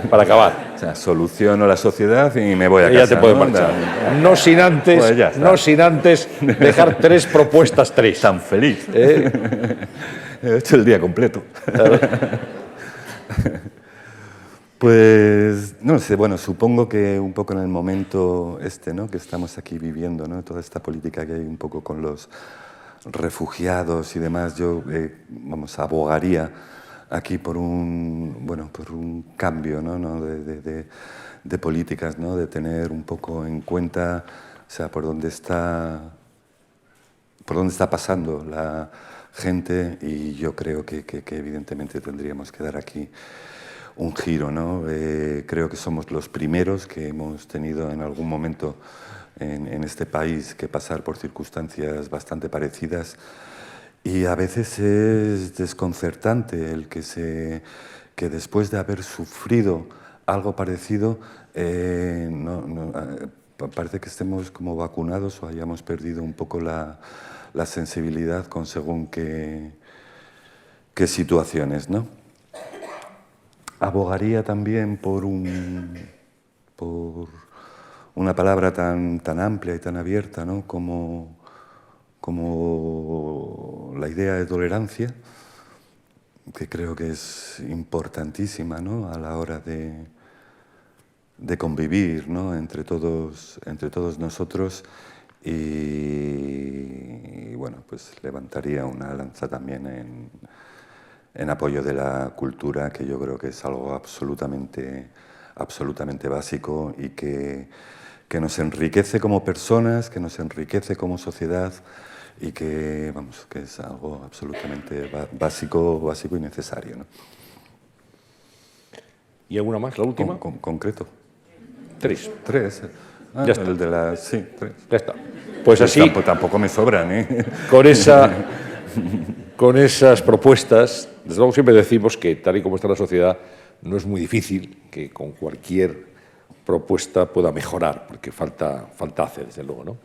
Para acabar. O sea, soluciono la sociedad y me voy a casa. Ya te puedes marchar. No sin antes dejar 3 propuestas, 3. Tan feliz. He hecho el día completo. Claro. Pues, no sé, bueno, supongo que un poco en el momento ¿no? que estamos aquí viviendo, ¿no? Toda esta política que hay un poco con los refugiados y demás, yo, abogaría aquí por un cambio, ¿no? de políticas, ¿no? De tener un poco en cuenta, o sea, por dónde está pasando la gente, y yo creo que evidentemente tendríamos que dar aquí un giro, ¿no? Creo que somos los primeros que hemos tenido en algún momento en este país que pasar por circunstancias bastante parecidas, y a veces es desconcertante el que después de haber sufrido algo parecido parece que estemos como vacunados o hayamos perdido un poco la sensibilidad con según qué situaciones, ¿no? Abogaría también por una palabra tan amplia y tan abierta, ¿no? como la idea de tolerancia, que creo que es importantísima, ¿no? A la hora de convivir, ¿no? entre todos nosotros, y bueno, pues levantaría una lanza también en apoyo de la cultura, que yo creo que es algo absolutamente básico y que nos enriquece como personas, que nos enriquece como sociedad, y que es algo absolutamente básico y necesario, ¿no? ¿Y alguna más, la última? Concreto. 3. 3. Ya está. El de sí, 3. Ya está. Pues así... Tampoco me sobran, ¿eh? Con esas propuestas, desde luego siempre decimos que, tal y como está la sociedad, no es muy difícil que con cualquier propuesta pueda mejorar, porque falta hace, desde luego, ¿no?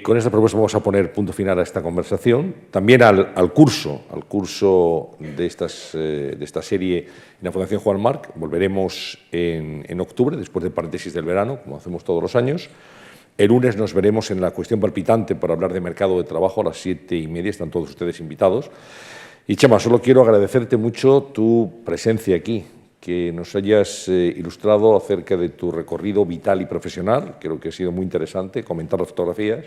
Con esta propuesta vamos a poner punto final a esta conversación, también al curso de esta serie en la Fundación Juan March. Volveremos en octubre, después del paréntesis del verano, como hacemos todos los años. El lunes nos veremos en la cuestión palpitante para hablar de mercado de trabajo a las 7:30. Están todos ustedes invitados. Y Chema, solo quiero agradecerte mucho tu presencia aquí, que nos hayas ilustrado acerca de tu recorrido vital y profesional. Creo que ha sido muy interesante comentar las fotografías.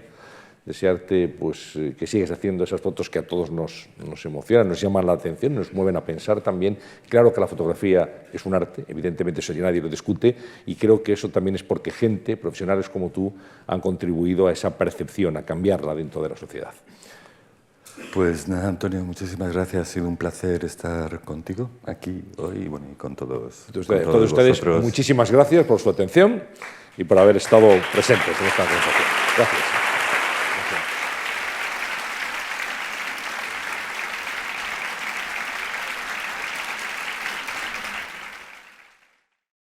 Desearte pues, que sigas haciendo esas fotos que a todos nos emocionan, nos llaman la atención, nos mueven a pensar también. Claro que la fotografía es un arte, evidentemente eso ya nadie lo discute, y creo que eso también es porque gente, profesionales como tú, han contribuido a esa percepción, a cambiarla dentro de la sociedad. Pues nada, Antonio, muchísimas gracias. Ha sido un placer estar contigo aquí hoy y con todos. Todos ustedes, muchísimas gracias por su atención y por haber estado presentes en esta conversación. Gracias.